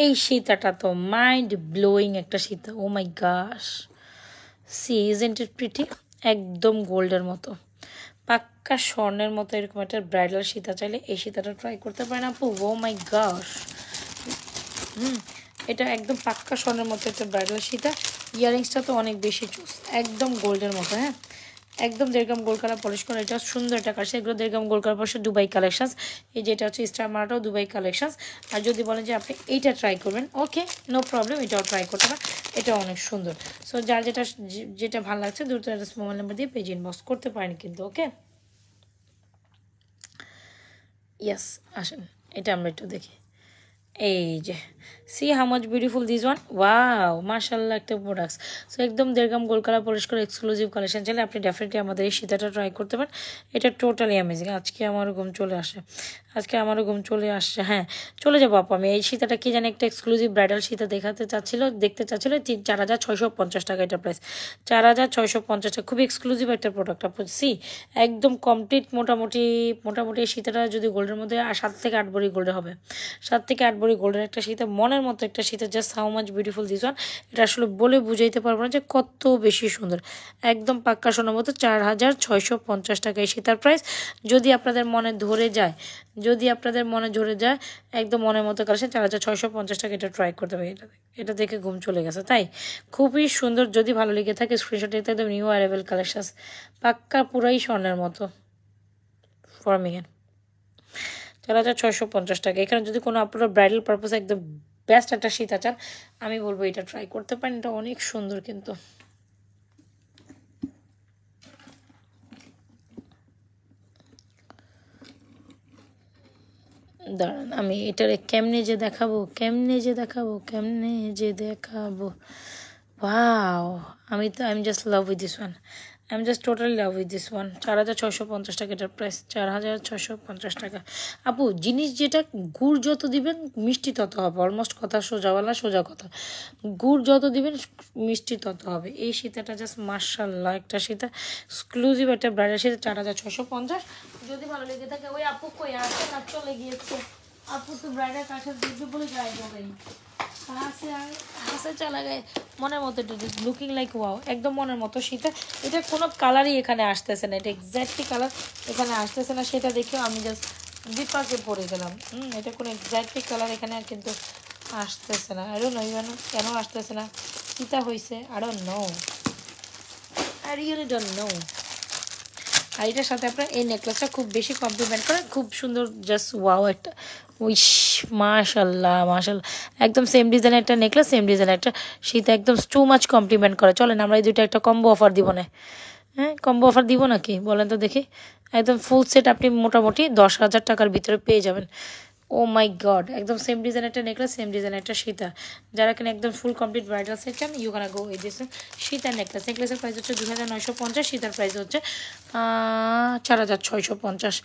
এই সীতাটা তো মাইন্ড ব্লোয়িং একটা সীতা। ও মাই গাশ, সি ইজন্ট ইট প্রিটি, একদম গোল্ডের মতো পাক্কা স্বর্ণের মতো এরকম একটা ব্রাইডাল সীতা চাইলে এই সীতাটা ট্রাই করতে পারেন আপু। ও মাই গাশ, এটা একদম পাক্কা স্বর্ণের মতো একটা ব্রাইডাল সীতা। ইয়ারিংসটা তো অনেক বেশি চুজ, একদম গোল্ডের মতো, হ্যাঁ একদম দেড়গ্রাম গোল্ড কালার পলিশ করা। এটা সুন্দর একটা কালেকশন, এগুলো দেড়গ্রাম gold colour polish Dubai collections. এই যেটা হচ্ছে স্টার মারাটাও দুবাই কালেকশনস। আর যদি বলেন যে আপনি এইটা ট্রাই করবেন, ওকে নো প্রবলেম, এটাও ট্রাই করতে পারেন, এটা অনেক সুন্দর। সো যার যেটা ভালো লাগছে দ্রুত মোবাইল নাম্বার দিয়ে পেজ ইনবক্স করতে পারেন কিন্তু, ওকে? ইয়াস, আসেন এটা আমরা একটু দেখি। এই যে C how much beautiful this one, wow মাশাআল্লাহ একটা প্রোডাক্টস। সো একদম দেড়গ্রাম গোল্ড কালার পলিশ করে এক্সক্লুসিভ কালেকশন চাইলে আপনি ডেফিনেটলি আমাদের এই সীতাটা ট্রাই করতে পারেন। এটা টোটালি অ্যামেজিং। আজকে আমারও ঘুম চলে আসছে, হ্যাঁ চলে যাবো আপু। আমি এই সীতাটা কি জানি একটা এক্সক্লুসিভ ব্রাইডাল সীতা দেখতে চাচ্ছিল 4650 টাকা এটা প্রাইস, 4650 টাকা, খুবই এক্সক্লুসিভ একটা প্রোডাক্ট আপু। সি একদম কমপ্লিট মোটামুটি এই সীতাটা যদি গোল্ডের মধ্যে 7 থেকে 8 ভরি গোল্ডে হবে, 7 থেকে 8 ভরি গোল্ডের একটা সীতা, মনের মতো একটা Sita. Just how much beautiful this one, এটা আসলে বলে বুঝাইতে পারবো না যে কত বেশি সুন্দর। একদম পাক্কা সোনার মতো 4650 টাকা এই সীতার প্রাইস। যদি আপনাদের মনে ধরে যায় একদম মনের মতো কালেকশন 4650 টাকা, এটা ট্রাই করতে হবে। এটা দেখে ঘুম চলে গেছে, তাই খুবই সুন্দর। যদি ভালো লেগে থাকে স্ক্রিনশট দিতে, একদম নিউ অ্যারাইভেল কালেকশন, পাক্কা পুরাই স্বর্ণের মতো ফর্মিংয়ের, 4650 টাকা। এখানে যদি কোনো আপনার ব্রাইডাল পারপাসে একদম বেস্ট একটা সীতা চান, আমি বলবো এটা ট্রাই করতে পারেন, এটা অনেক সুন্দর কিন্তু। দাঁড়ান আমি এটারে কেমনে যে দেখাবো। ওয়াও, আমি just love with this one, আমি just totally love with this one. 4650 টাকা এটার প্রাইস, 4650 টাকা। আপু জিনিস যেটা গুড় যত দিবেন মিষ্টি তত হবে, অলমোস্ট কথা সোজা কথা, গুড় যত দিবেন মিষ্টি তত হবে। এই সীতাটা জাস্ট মাশাআল্লাহ একটা সীতা, এক্সক্লুসিভ একটা ব্রাইডাল সীতা, 4650। যদি ভালো লেগে থাকে, ওই আপু কই আসে না চলে গিয়েছে, আপু তো ব্রাইডাল কাছে দেখবে বলে যায় বলেন হাসে চালা গায়ে, মনের মতো লুকিং লাইক ওয়াও, একদম মনের মতো সীতা। এটা কোনো কালারই এখানে আসতেছে না, এটা এক্স্যাক্টলি কালার এখানে আসতেছে না, সেটা দেখেও আমি জাস্ট বিপাকে পড়ে গেলাম। এটা কোনো এক্স্যাক্টলি কালার এখানে কিন্তু আসতেছে না। আরও নয় কেন আসতেছে না, কিতা হয়েছে, আরও no, I really don't know. আর এটার সাথে আপনার এই নেকলেসটা খুব বেশি কমপ্লিমেন্ট করে, খুব সুন্দর, জাস্ট ওয়াও একটা উইশ, মাশাল্লাহ মাশাল্লাহ, একদম সেম ডিজাইনের একটা নেকলেস, সেম ডিজাইনের একটা শীত, একদম টু মাচ কমপ্লিমেন্ট করে। চলেন আমরা এই দুটো একটা কম্বো অফার দিব না? হ্যাঁ, কম্বো অফার দিব নাকি বলেন তো দেখি। একদম ফুল সেট আপনি মোটামুটি 10,000 টাকার ভিতরে পেয়ে যাবেন। ও মাই গড, একদম সেম ডিজাইন একটা নেকলেস, সেম ডিজাইন একটা সীতা। যারা কিনা একদম ফুল কমপ্লিট ব্রাইডাল সেট চান, you can go with this সীতা নেকলেস। নেকলেসের প্রাইস হচ্ছে 2,950, সীতার প্রাইস হচ্ছে 4,650।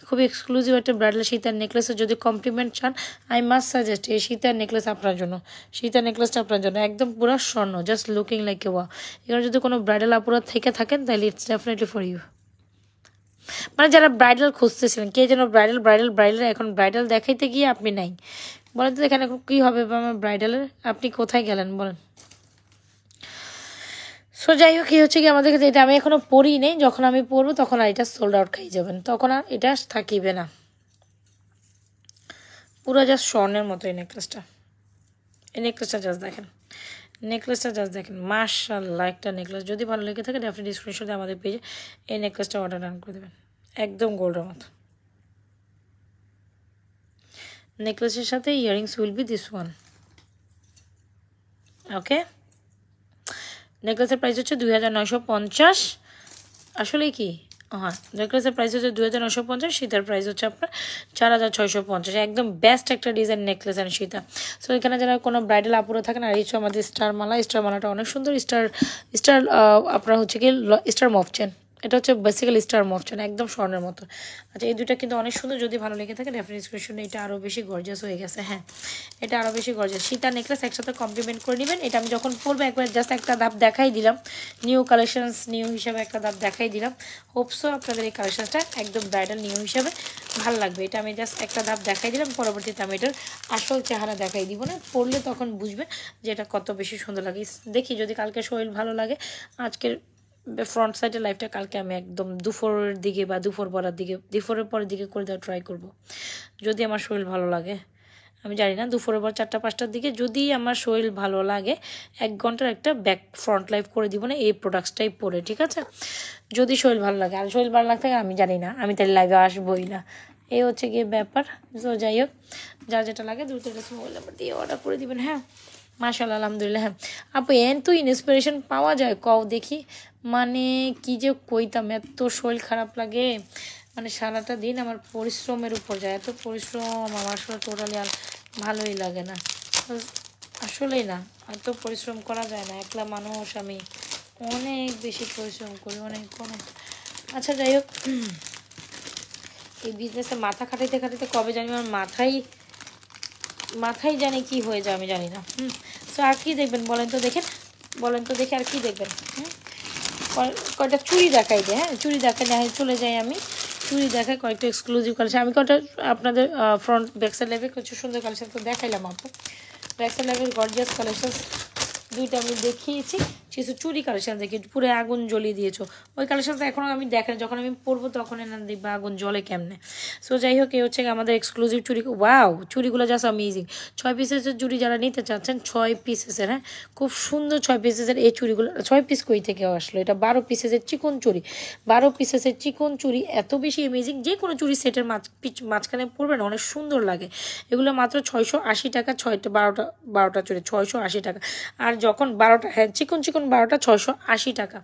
খুবই এক্সক্লুসিভ একটা ব্রাইডাল সীতার নেকলেসের যদি কমপ্লিমেন্ট চান, আই মাস্ট সাজেস্ট এই সীতার নেকলেস আপনার জন্য। সীতার নেকলেসটা আপনার জন্য একদম পুরো স্বর্ণ, জাস্ট লুকিং লাইক এ ওয়া। এখানে যদি কোনো ব্রাইডাল আপুরা থেকে থাকেন, তাহলে ইটস ডেফিনেটলি ফর ইউ। মানে যারা ব্রাইডাল খুঁজতেছিলেন, কে যেন ব্রাইডাল ব্রাইডাল ব্রাইডাল, এখন ব্রাইডাল দেখাইতে গিয়ে আপনি নাই, বলেন তো এখানে কী হবে আমার ব্রাইডালের, আপনি কোথায় গেলেন বলেন। সো যাই হোক, কী হচ্ছে কি আমাদের কাছে এটা আমি এখনও পড়ি নেই, যখন আমি পরবো তখন আর এটা সোল্ড আউট খাই যাবেন, তখন আর এটা থাকিবে না। পুরো জাস্ট স্বর্ণের মতো এই নেকলেসটা। এই নেকলেসটা জাস্ট দেখেন, নেকলেসটা জাস্ট দেখেন, মাশাআল্লাহ একটা নেকলেস। যদি ভালো লেগে থাকে ডেফিনেটলি স্ক্রিনশটে আমাদের পেজে এই নেকলেসটা অর্ডার ডান করে দেবেন, একদম গোল্ডের মতো। নেকলেসের সাথে earrings will be this one. Okay, নেকলেসের প্রাইস হচ্ছে 2,950। আসলে কি, হ্যাঁ, নেকলেসের প্রাইস হচ্ছে 2,950, সীতার প্রাইস হচ্ছে আপনার 4,650। একদম বেস্ট একটা design necklace and Sita. So এখানে যারা কোনো ব্রাইডাল আপুরে থাকেন, আর এই হচ্ছে আমাদের স্টার মালা। স্টার মালাটা অনেক সুন্দর, স্টার স্টার আপনার হচ্ছে কি স্টার মফ চেন, এটা হচ্ছে বেসিক্যালি স্টার মফ চেন, একদম স্বর্ণের মতো। আচ্ছা, এই দুইটা কিন্তু অনেক সুন্দর, যদি ভালো লেগে থাকে ডেফিনেটলি স্ক্রিনশট। এটা আরও বেশি গর্জিয়াস হয়ে গেছে। হ্যাঁ, এটা আরও বেশি গর্জিয়াস। সীতা নেকলেস একসাথে কমপ্লিমেন্ট করে নেবেন। এটা আমি যখন পরবো একবার জাস্ট একটা ধাপ দেখাই দিলাম, নিউ কালেকশনস নিউ হিসাবে একটা ধাপ দেখাই দিলাম। হোপসো আপনাদের এই কালেকশনসটা একদম ব্রাইডাল নিউ হিসাবে ভালো লাগবে। এটা আমি জাস্ট একটা ধাপ দেখাই দিলাম, পরবর্তীতে আমি এটার আসল চেহারা দেখাই দিব না, পরলে তখন বুঝবে যে এটা কত বেশি সুন্দর লাগে। দেখি যদি কালকে শরীর ভালো লাগে, আজকের ফ্রন্ট সাইডের লাইফটা কালকে আমি একদম দুপুরের দিকে বা দুপুরের পরের দিকে করে দেওয়া ট্রাই করব, যদি আমার শরীর ভালো লাগে। আমি জানি না, দুপুরের পর 4টা-5টার দিকে যদি আমার শরীর ভালো লাগে 1 ঘন্টার একটা ব্যাক ফ্রন্ট লাইফ করে দিব না এই প্রোডাক্টসটাই পরে, ঠিক আছে? যদি শরীর ভালো লাগে, আর শরীর ভালো লাগতে আমি জানি না, আমি তাহলে লাইভে আসবোই না। এই হচ্ছে গিয়ে ব্যাপার। তো যাই হোক, যার যেটা লাগে দ্রুত মোবাইল নাম্বার দিয়ে অর্ডার করে দিবেন। হ্যাঁ, মাশাআল্লাহ, আলহামদুলিল্লাহ। হ্যাঁ আপু, তো ইন্সপিরেশন পাওয়া যায় কও দেখি, মানে কি যে কইতাম, এত শরীর খারাপ লাগে, মানে সারাটা দিন আমার পরিশ্রমের উপর যায়, এত পরিশ্রম আমার আসলে টোটালি আর ভালোই লাগে না, আসলেই না, এত পরিশ্রম করা যায় না, একলা মানুষ, আমি অনেক বেশি পরিশ্রম করি, অনেক অনেক। আচ্ছা যাই হোক, এই বিজনেসে মাথা খাটাইতে খাটাইতে কবে জানি আমার মাথায় জানি কি হয়ে যায়, আমি জানি না। সো আর কি দেখবেন বলেন তো দেখে আর কি দেখবেন? কয়টা চুড়ি দেখাই দেয়, হ্যাঁ চুড়ি দেখাই দেখাই চলে যাই আমি, চুড়ি দেখাই কয়েকটা এক্সক্লুসিভ কালেকশন। আমি কয়টা আপনাদের ফ্রন্ট ব্যাকসাইড লাইভে কিছু সুন্দর কালেকশন তো দেখাইলাম আপু, ব্যাকসাইড লাইভের গর্জিয়াস কালেকশন দুইটা আমি দেখিয়েছি, কিছু চুরি কালেকশন দেখি পুরো আগুন জ্বলিয়ে দিয়েছো, ওই কালেকশনটা এখনও আমি দেখাই, যখন আমি পরবো তখন এনে দেখবো আগুন জ্বলে কেমনে। সো যাই হোক, এই হচ্ছে আমাদের এক্সক্লুসিভ চুড়ি। ওয়াও, চুড়িগুলো জাস্ট অ্যামেজিং। 6 পিসেসের চুড়ি যারা নিতে চাচ্ছেন, 6 পিসেসের, হ্যাঁ খুব সুন্দর 6 পিসেসের এই চুড়িগুলো। 6 পিস কই থেকে আসলো, এটা 12 পিসেসের চিকন চুড়ি, 12 পিসেসের চিকন চুড়ি, এত বেশি অ্যামেজিং। যে কোনো চুড়ি সেটের মাঝখানে পরবেন অনেক সুন্দর লাগে। এগুলো মাত্র 680 টাকা, 6টা 12টা চুড়ি 680 টাকা। আর যখন 12টা, হ্যাঁ চিকন 12টা 680 টাকা।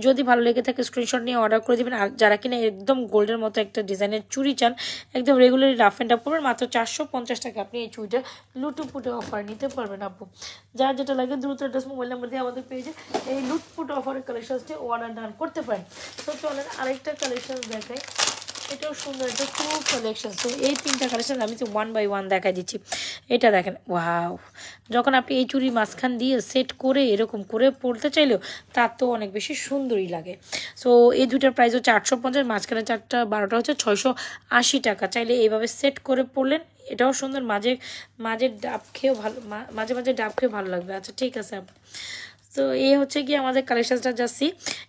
যদি ভালো লেগে থাকে স্ক্রিনশট নিয়ে অর্ডার করে দেবেন। আর যারা কিনা একদম গোল্ডের মতো একটা ডিজাইনের চুড়ি চান, একদম রেগুলারলি রাফ অ্যান্ড টাফ পড়বেন, মাত্র 450 টাকা আপনি এই চুড়িটা লুটুপুটে অফার নিতে পারবেন আপু। যার যেটা লাগে দ্রুত অ্যাড্রেস মোবাইল নাম্বার দিয়ে আমাদের পেজে এই লুটপুট অফারের কালেকশনসটি অর্ডার ডান করতে পারেন। তো চলেন আরেকটা কালেকশন দেখাই, এটাও সুন্দর, এটা খুব কালেকশন। তো এই 3টা কালেকশন আমি তো 1 বাই 1 দেখাই দিচ্ছি। এটা দেখেন, ওয়াও, যখন আপনি এই চুড়ি মাঝখান দিয়ে সেট করে এরকম করে পরতে চাইলেও তার তো অনেক বেশি সুন্দরই লাগে। সো এই দুইটার প্রাইস হচ্ছে 850, মাঝখানে 4টা 12টা হচ্ছে 680 টাকা। চাইলে এইভাবে সেট করে পরলেন, এটাও সুন্দর, মাঝে মাঝে ডাব খেয়েও ভালো, মাঝে মাঝে ডাব খেয়েও ভালো লাগবে। আচ্ছা ঠিক আছে। তো তো এই হচ্ছে কি আমাদের কালেকশনটা যাচ্ছি।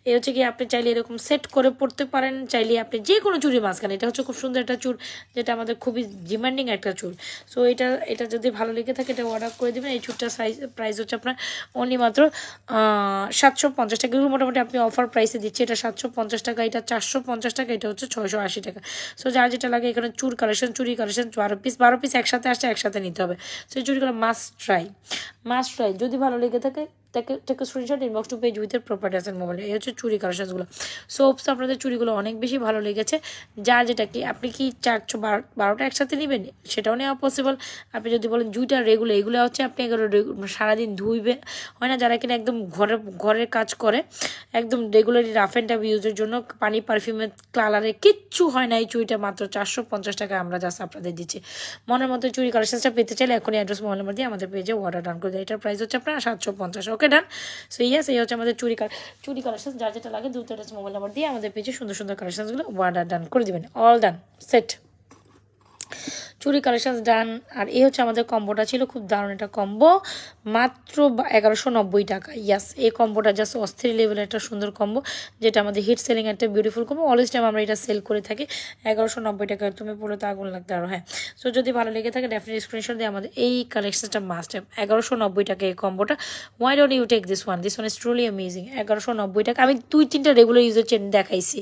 এই হচ্ছে কি আপনি চাইলে এরকম সেট করে পড়তে পারেন, চাইলে আপনি যে কোনো চুড়ি মাঝখানে, এটা হচ্ছে খুব সুন্দর একটা চুল, যেটা আমাদের খুবই ডিমান্ডিং একটা চুল। সো এটা যদি ভালো লেগে থাকে এটা অর্ডার করে দেবেন। এই চুলটার প্রাইস হচ্ছে আপনার অনলি মাত্র 750 টাকা। এগুলো মোটামুটি আপনি অফার প্রাইসে দিচ্ছি। এটা 750 টাকা, এটা 450 টাকা, এটা হচ্ছে 680 টাকা। সো যার যেটা লাগে এখানে চুড়ি কালেকশন 12 পিস একসাথে আসছে, একসাথে নিতে হবে। সো এই চুড়িগুলো মাস্ট ট্রাই। যদি ভালো লেগে থাকে take a screenshot inbox to page with your proper address and mobile। এই হচ্ছে চুড়ি কালেকশনসগুলো। সোপস আপনাদের চুড়িগুলো অনেক বেশি ভালো লেগেছে। যার যেটা কি আপনি কি 412টা একসাথে নেবেন সেটাও নেওয়া পসিবল। আপনি যদি বলেন দুইটা রেগুলার, এগুলো হচ্ছে আপনি সারাদিন ধুইবে হয় না, যারা কিনা একদম ঘরের কাজ করে একদম রেগুলারলি রাফ অ্যান্ড টাফ ইউজের জন্য, পানি পারফিউমের কালারে কিচ্ছু হয় না, এই চুড়িটা মাত্র 450 টাকা আমরা জাস্ট আপনাদের দিচ্ছি। মনের মতো চুড়ি কালেকশনটা পেতে চাইলে এখনই অ্যাড্রেস মোবাইল নাম্বার দিয়ে আমাদের পেজে অর্ডার ডান করে দেয়। এটার প্রাইস হচ্ছে আপনার 750। ওকে ডান। সো ইয়েস, এই হচ্ছে আমাদের চুড়ি কালেকশন। যার যেটা লাগে দ্রুত অ্যাড্রেস মোবাইল নাম্বার দিয়ে আমাদের পেজে সুন্দর সুন্দর কালেকশনসগুলো অর্ডার ডান করে দেবেন। অল ডান, সেট চুড়ি কালেকশন ডান। আর এই হচ্ছে আমাদের কম্বোটা ছিল, খুব দারুণ একটা কম্বো, মাত্র 1190 টাকা। ইয়াস, এই কম্বোটা জাস্ট অস্থির লেভেলের একটা সুন্দর কম্বো, যেটা আমাদের হিট সেলিং একটা বিউটিফুল কম্বো। অলওয়েজ টাইম আমরা এটা সেল করে থাকি 1190 টাকা। তুমি পড়লে তো আগুন লাগতে আরও। হ্যাঁ, সো যদি ভালো লেগে থাকে ডেফিনেটলি স্ক্রিনশট দিয়ে আমাদের এই কালেকশনটা মাস্ট হ্যাভ। 1190 টাকা এই কম্বোটা। Why don't you take this one is truly amazing. 1190 টাকা। আমি 2-3টা রেগুলার ইউজের চেন দেখাইছি।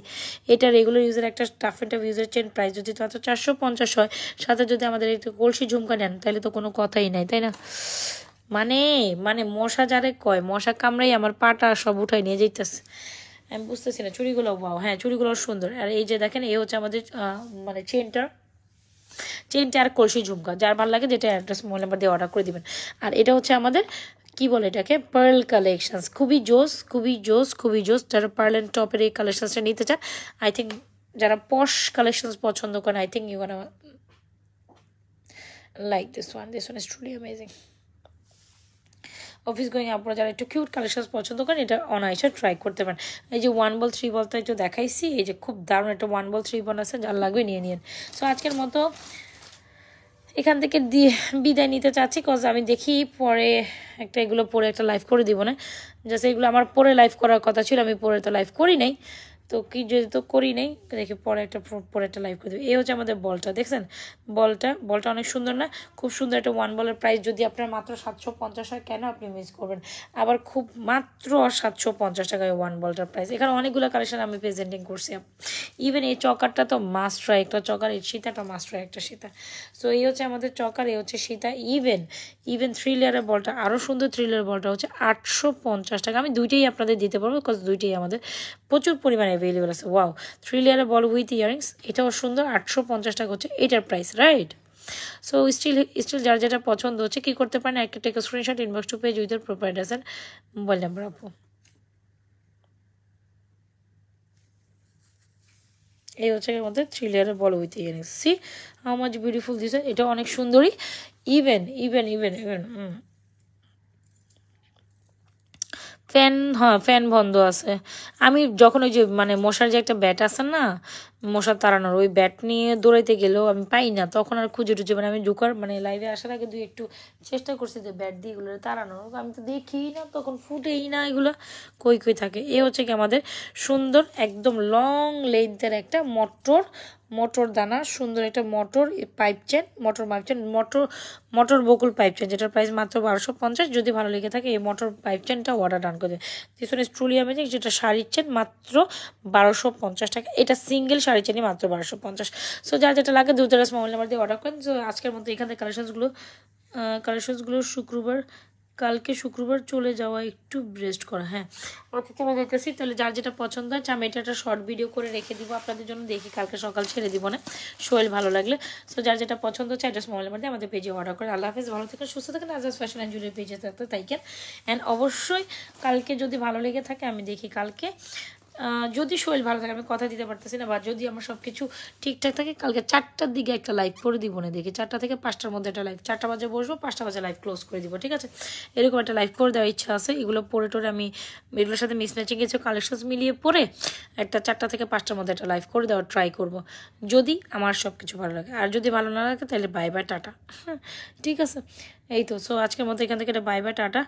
এটা রেগুলার ইউজের একটা টাফ অ্যান্ড টাফ ইউজের চেন, প্রাইস যদি মাত্র 450 হয়, সাথে যদি আমাদের একটু কলসি ঝুমকা নেন তাহলে তো কোনো কথাই নাই, তাই না? মানে মশা যারে কয়, মশা কামড়াই আমার পাটা সব উঠাই নিয়ে যাইতেছে। আমি বুঝতেছি না। চুড়িগুলো পাও, হ্যাঁ চুড়িগুলো সুন্দর। আর এই যে দেখেন, এই হচ্ছে আমাদের মানে চেনটা আর কলসি ঝুমকা, যার ভালো লাগে যেটা অ্যাড্রেস মোবাইল নাম্বার দিয়ে অর্ডার করে দিবেন। আর এটা হচ্ছে আমাদের কি বলে এটাকে, পার্ল কালেকশনস। খুবই জোস। যারা পার্ল অ্যান্ড টপের এই কালেকশনসটা নিতে চান, আই থিঙ্ক যারা পশ কালেকশনস পছন্দ করেন, I think you gonna like this one is truly amazing। Office going আপনারা যারা একটু কিউট কালেকশন পছন্দ করেন, এটা অনায়াসে ট্রাই করতে পারেন। এই যে 1 বল 3 বলটা একটু দেখাইছি, এই যে খুব দারুণ একটা 1 বল 3 বল আছে, যার লাগবে নিয়ে নিন। সো আজকের মতো এখান থেকে বিদায় নিতে চাচ্ছি, কজ আমি দেখি পরে একটা এগুলো পরে একটা লাইভ করে দিব না। জাস্ট এগুলো আমার পরে লাইভ করার কথা ছিল, আমি পরে তো লাইভ করি নাই। তো কি যদি তো করি নেই, দেখি পরে একটা লাইভ করে দেবে। এই হচ্ছে আমাদের বলটা, দেখছেন বলটা অনেক সুন্দর না? খুব সুন্দর একটা 1 বলের প্রাইস যদি আপনার মাত্র 750 হয়, কেন আপনি মিস করবেন? আবার খুব মাত্র 750 টাকায় 1 বলটার প্রাইস। এখানে অনেকগুলো কালেকশন আমি প্রেজেন্টিং করছি। ইভেন এই চকারটা তো মাস্ট ট্রাই একটা চকার, এই সীতাটা মাস্ট ট্রাই একটা সীতা। সো এই হচ্ছে আমাদের চকার, এই হচ্ছে সীতা। ইভেন 3 লেয়ারের বলটা আরও সুন্দর। 3 লেয়ারের বলটা হচ্ছে 850 টাকা। আমি দুইটাই আপনাদের দিতে পারবো, বিকজ দুইটাই আমাদের প্রচুর পরিমাণে অ্যাভেলেবল আছে। ওয়াও, 3 লেয়ারের বল উইথ ইয়ারিংস, এটাও সুন্দর। 850 টাকা হচ্ছে এটার প্রাইস, রাইট? সো স্টিল যার যেটা পছন্দ হচ্ছে কি করতে পারেন, একটা take screenshot inbox to page with proper address and mobile number. আপু এই হচ্ছে আমাদের 3 লেয়ারের ball with earrings. See how much beautiful this. এটা অনেক সুন্দরী। ইভেন ফ্যান বন্ধ আছে। আমি যখন ওই যে মানে মশার যে একটা ব্যাট আছে না, মশার তাড়ানোর, ওই ব্যাট নিয়ে দৌড়াইতে গেলেও আমি পাই না, তখন আর খুঁজে মানে আমি ঢুকার মানে লাইভে আসার আগে একটু চেষ্টা করছি যে ব্যাট দিয়ে এগুলো তাড়ানোর, আমি তো দেখি না, তখন ফুটেই না এগুলো, কই থাকে। এ হচ্ছে কি আমাদের সুন্দর একদম লং লেন্থের একটা মোটর দানা, সুন্দর একটা মোটর বকুল পাইপ চেন, যেটার প্রাইস মাত্র 1250। যদি ভালো লেগে থাকে এই মোটর পাইপ চেনটা অর্ডার ডান করে দেবে। This one is truly amazing. যেটা শাড়ির চেন মাত্র 1250 টাকা, এটা সিঙ্গেল শাড়ি চেনই মাত্র 1250। সো যার যেটা লাগে দ্রুত মোবাইল নাম্বার দিয়ে অর্ডার করেন। সো আজকের মতো এখান থেকে কালেকশনসগুলো কালকে শুক্রবার চলে যাওয়া, একটু রেস্ট করা। হ্যাঁ, অতিথি আমি দেখতেছি, তাহলে যার যেটা পছন্দ হয় আমি এটা একটা শর্ট ভিডিও করে রেখে দিব আপনাদের জন্য, দেখি কালকে সকাল ছেড়ে দিব না, শোয়েল ভালো লাগলে। সো যার যেটা পছন্দ হচ্ছে অ্যাড্রেস মোবাইল নাম্বার দিয়ে আমাদের পেজে অর্ডার করে। আল্লাহ হাফেজ, ভালো থাকেন, সুস্থ থাকেন। আজাজ ফ্যাশন অ্যান্ড জুয়েলারি পেজে থাকতে তাইকেন। অ্যান্ড অবশ্যই কালকে যদি ভালো লেগে থাকে, আমি দেখি কালকে যদি শরীর ভালো থাকে, আমি কথা দিতে পারতেছি না, বা যদি আমার সব কিছু ঠিকঠাক থাকে, কালকে 4টার দিকে একটা লাইভ করে দিব না, দেখি 4টা থেকে 5টার মধ্যে একটা লাইভ, 4টা বাজে বসবো, 5টা বাজে লাইভ ক্লোজ করে দিব, ঠিক আছে? এরকম একটা লাইভ করে দেওয়ার ইচ্ছা আছে। এগুলো পরে টোরে আমি এগুলোর সাথে মিস ম্যাচিং কিছু কালেকশন মিলিয়ে পরে একটা 4টা থেকে 5টার মধ্যে একটা লাইভ করে দেওয়ার ট্রাই করব, যদি আমার সব কিছু ভালো লাগে। আর যদি ভালো না লাগে তাহলে বাই বাই টাটা। ঠিক আছে, এই তো। সো আজকের মতো এখান থেকে একটা বাই বাই টাটা।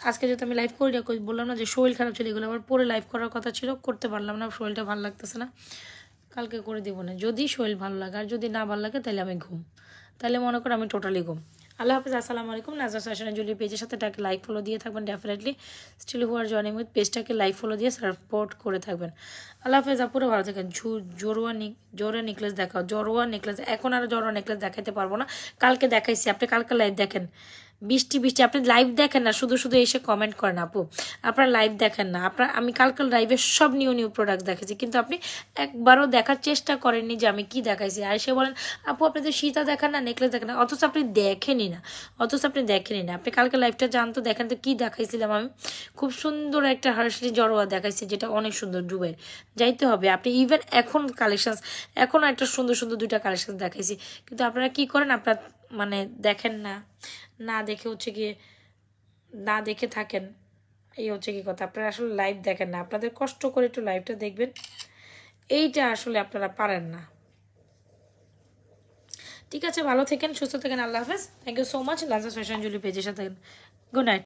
আজকে যেহেতু আমি লাইভ করি না, বললাম না যে শরীর খারাপ ছিল, এগুলো আবার পরে লাইভ করার কথা ছিল, করতে পারলাম না, শরীরটা ভালো লাগতেছে না, কালকে করে দিব না। যদি শরীর ভালো লাগে, আর যদি না ভালো লাগে তাহলে আমি ঘুম, তাহলে মনে করো আমি টোটালি ঘুম। আল্লাহ হাফিজ, আসসালামু আলাইকুম। নাজরাস ফ্যাশন জুয়েলারি পেজের সাথে তাকে লাইক ফলো দিয়ে থাকবেন definitely. Still who are joining with পেজটাকে লাইক ফলো দিয়ে সাপোর্ট করে থাকবেন। আল্লাহ হাফিজ, আপুরে ভালো থাকেন। জোরোয়া নেকলেস দেখাও, জোরোয়া নেকলেস, এখন আর জোরোয়া নেকলেস দেখাইতে পারবো না, কালকে দেখাইছি, আপনি কালকে লাইভ দেখেন। বৃষ্টি আপনি লাইভ দেখেন না, শুধু শুধু এসে কমেন্ট করেন আপু, আপনার লাইভ দেখেন না। আমি কালকে লাইভে সব নিউ প্রোডাক্ট দেখেছি, কিন্তু আপনি একবারও দেখার চেষ্টা করেননি যে আমি কি দেখাইছি। আর এসে বলেন আপু আপনি তো সীতা দেখান না, নেকলেস দেখেন না, অথচ আপনি দেখেনি না, আপনি কালকে লাইভটা জানতো, দেখেন তো কি দেখাইছিলাম আমি। খুব সুন্দর একটা হার্সলি জড়োয়া দেখাইছি, যেটা অনেক সুন্দর, ডুবের যাইতে হবে। আপনি ইভেন এখন কালেকশনস, এখনও একটা সুন্দর সুন্দর 2টা কালেকশন দেখাইছি, কিন্তু আপনারা কি করেন, আপনার মানে দেখেন না, না দেখে হচ্ছে গিয়ে না দেখে থাকেন, এই হচ্ছে কি কথা। আপনারা আসলে লাইভ দেখেন না, আপনাদের কষ্ট করে একটু লাইভটা দেখবেন, এইটা আসলে আপনারা পারেন না। ঠিক আছে, ভালো থাকেন, সুস্থ থাকেন, আল্লাহ হাফেজ, থ্যাংক ইউ সো মাচ। লাজা ফ্যাশন জুয়েলারি পেজের সাথে গুড নাইট।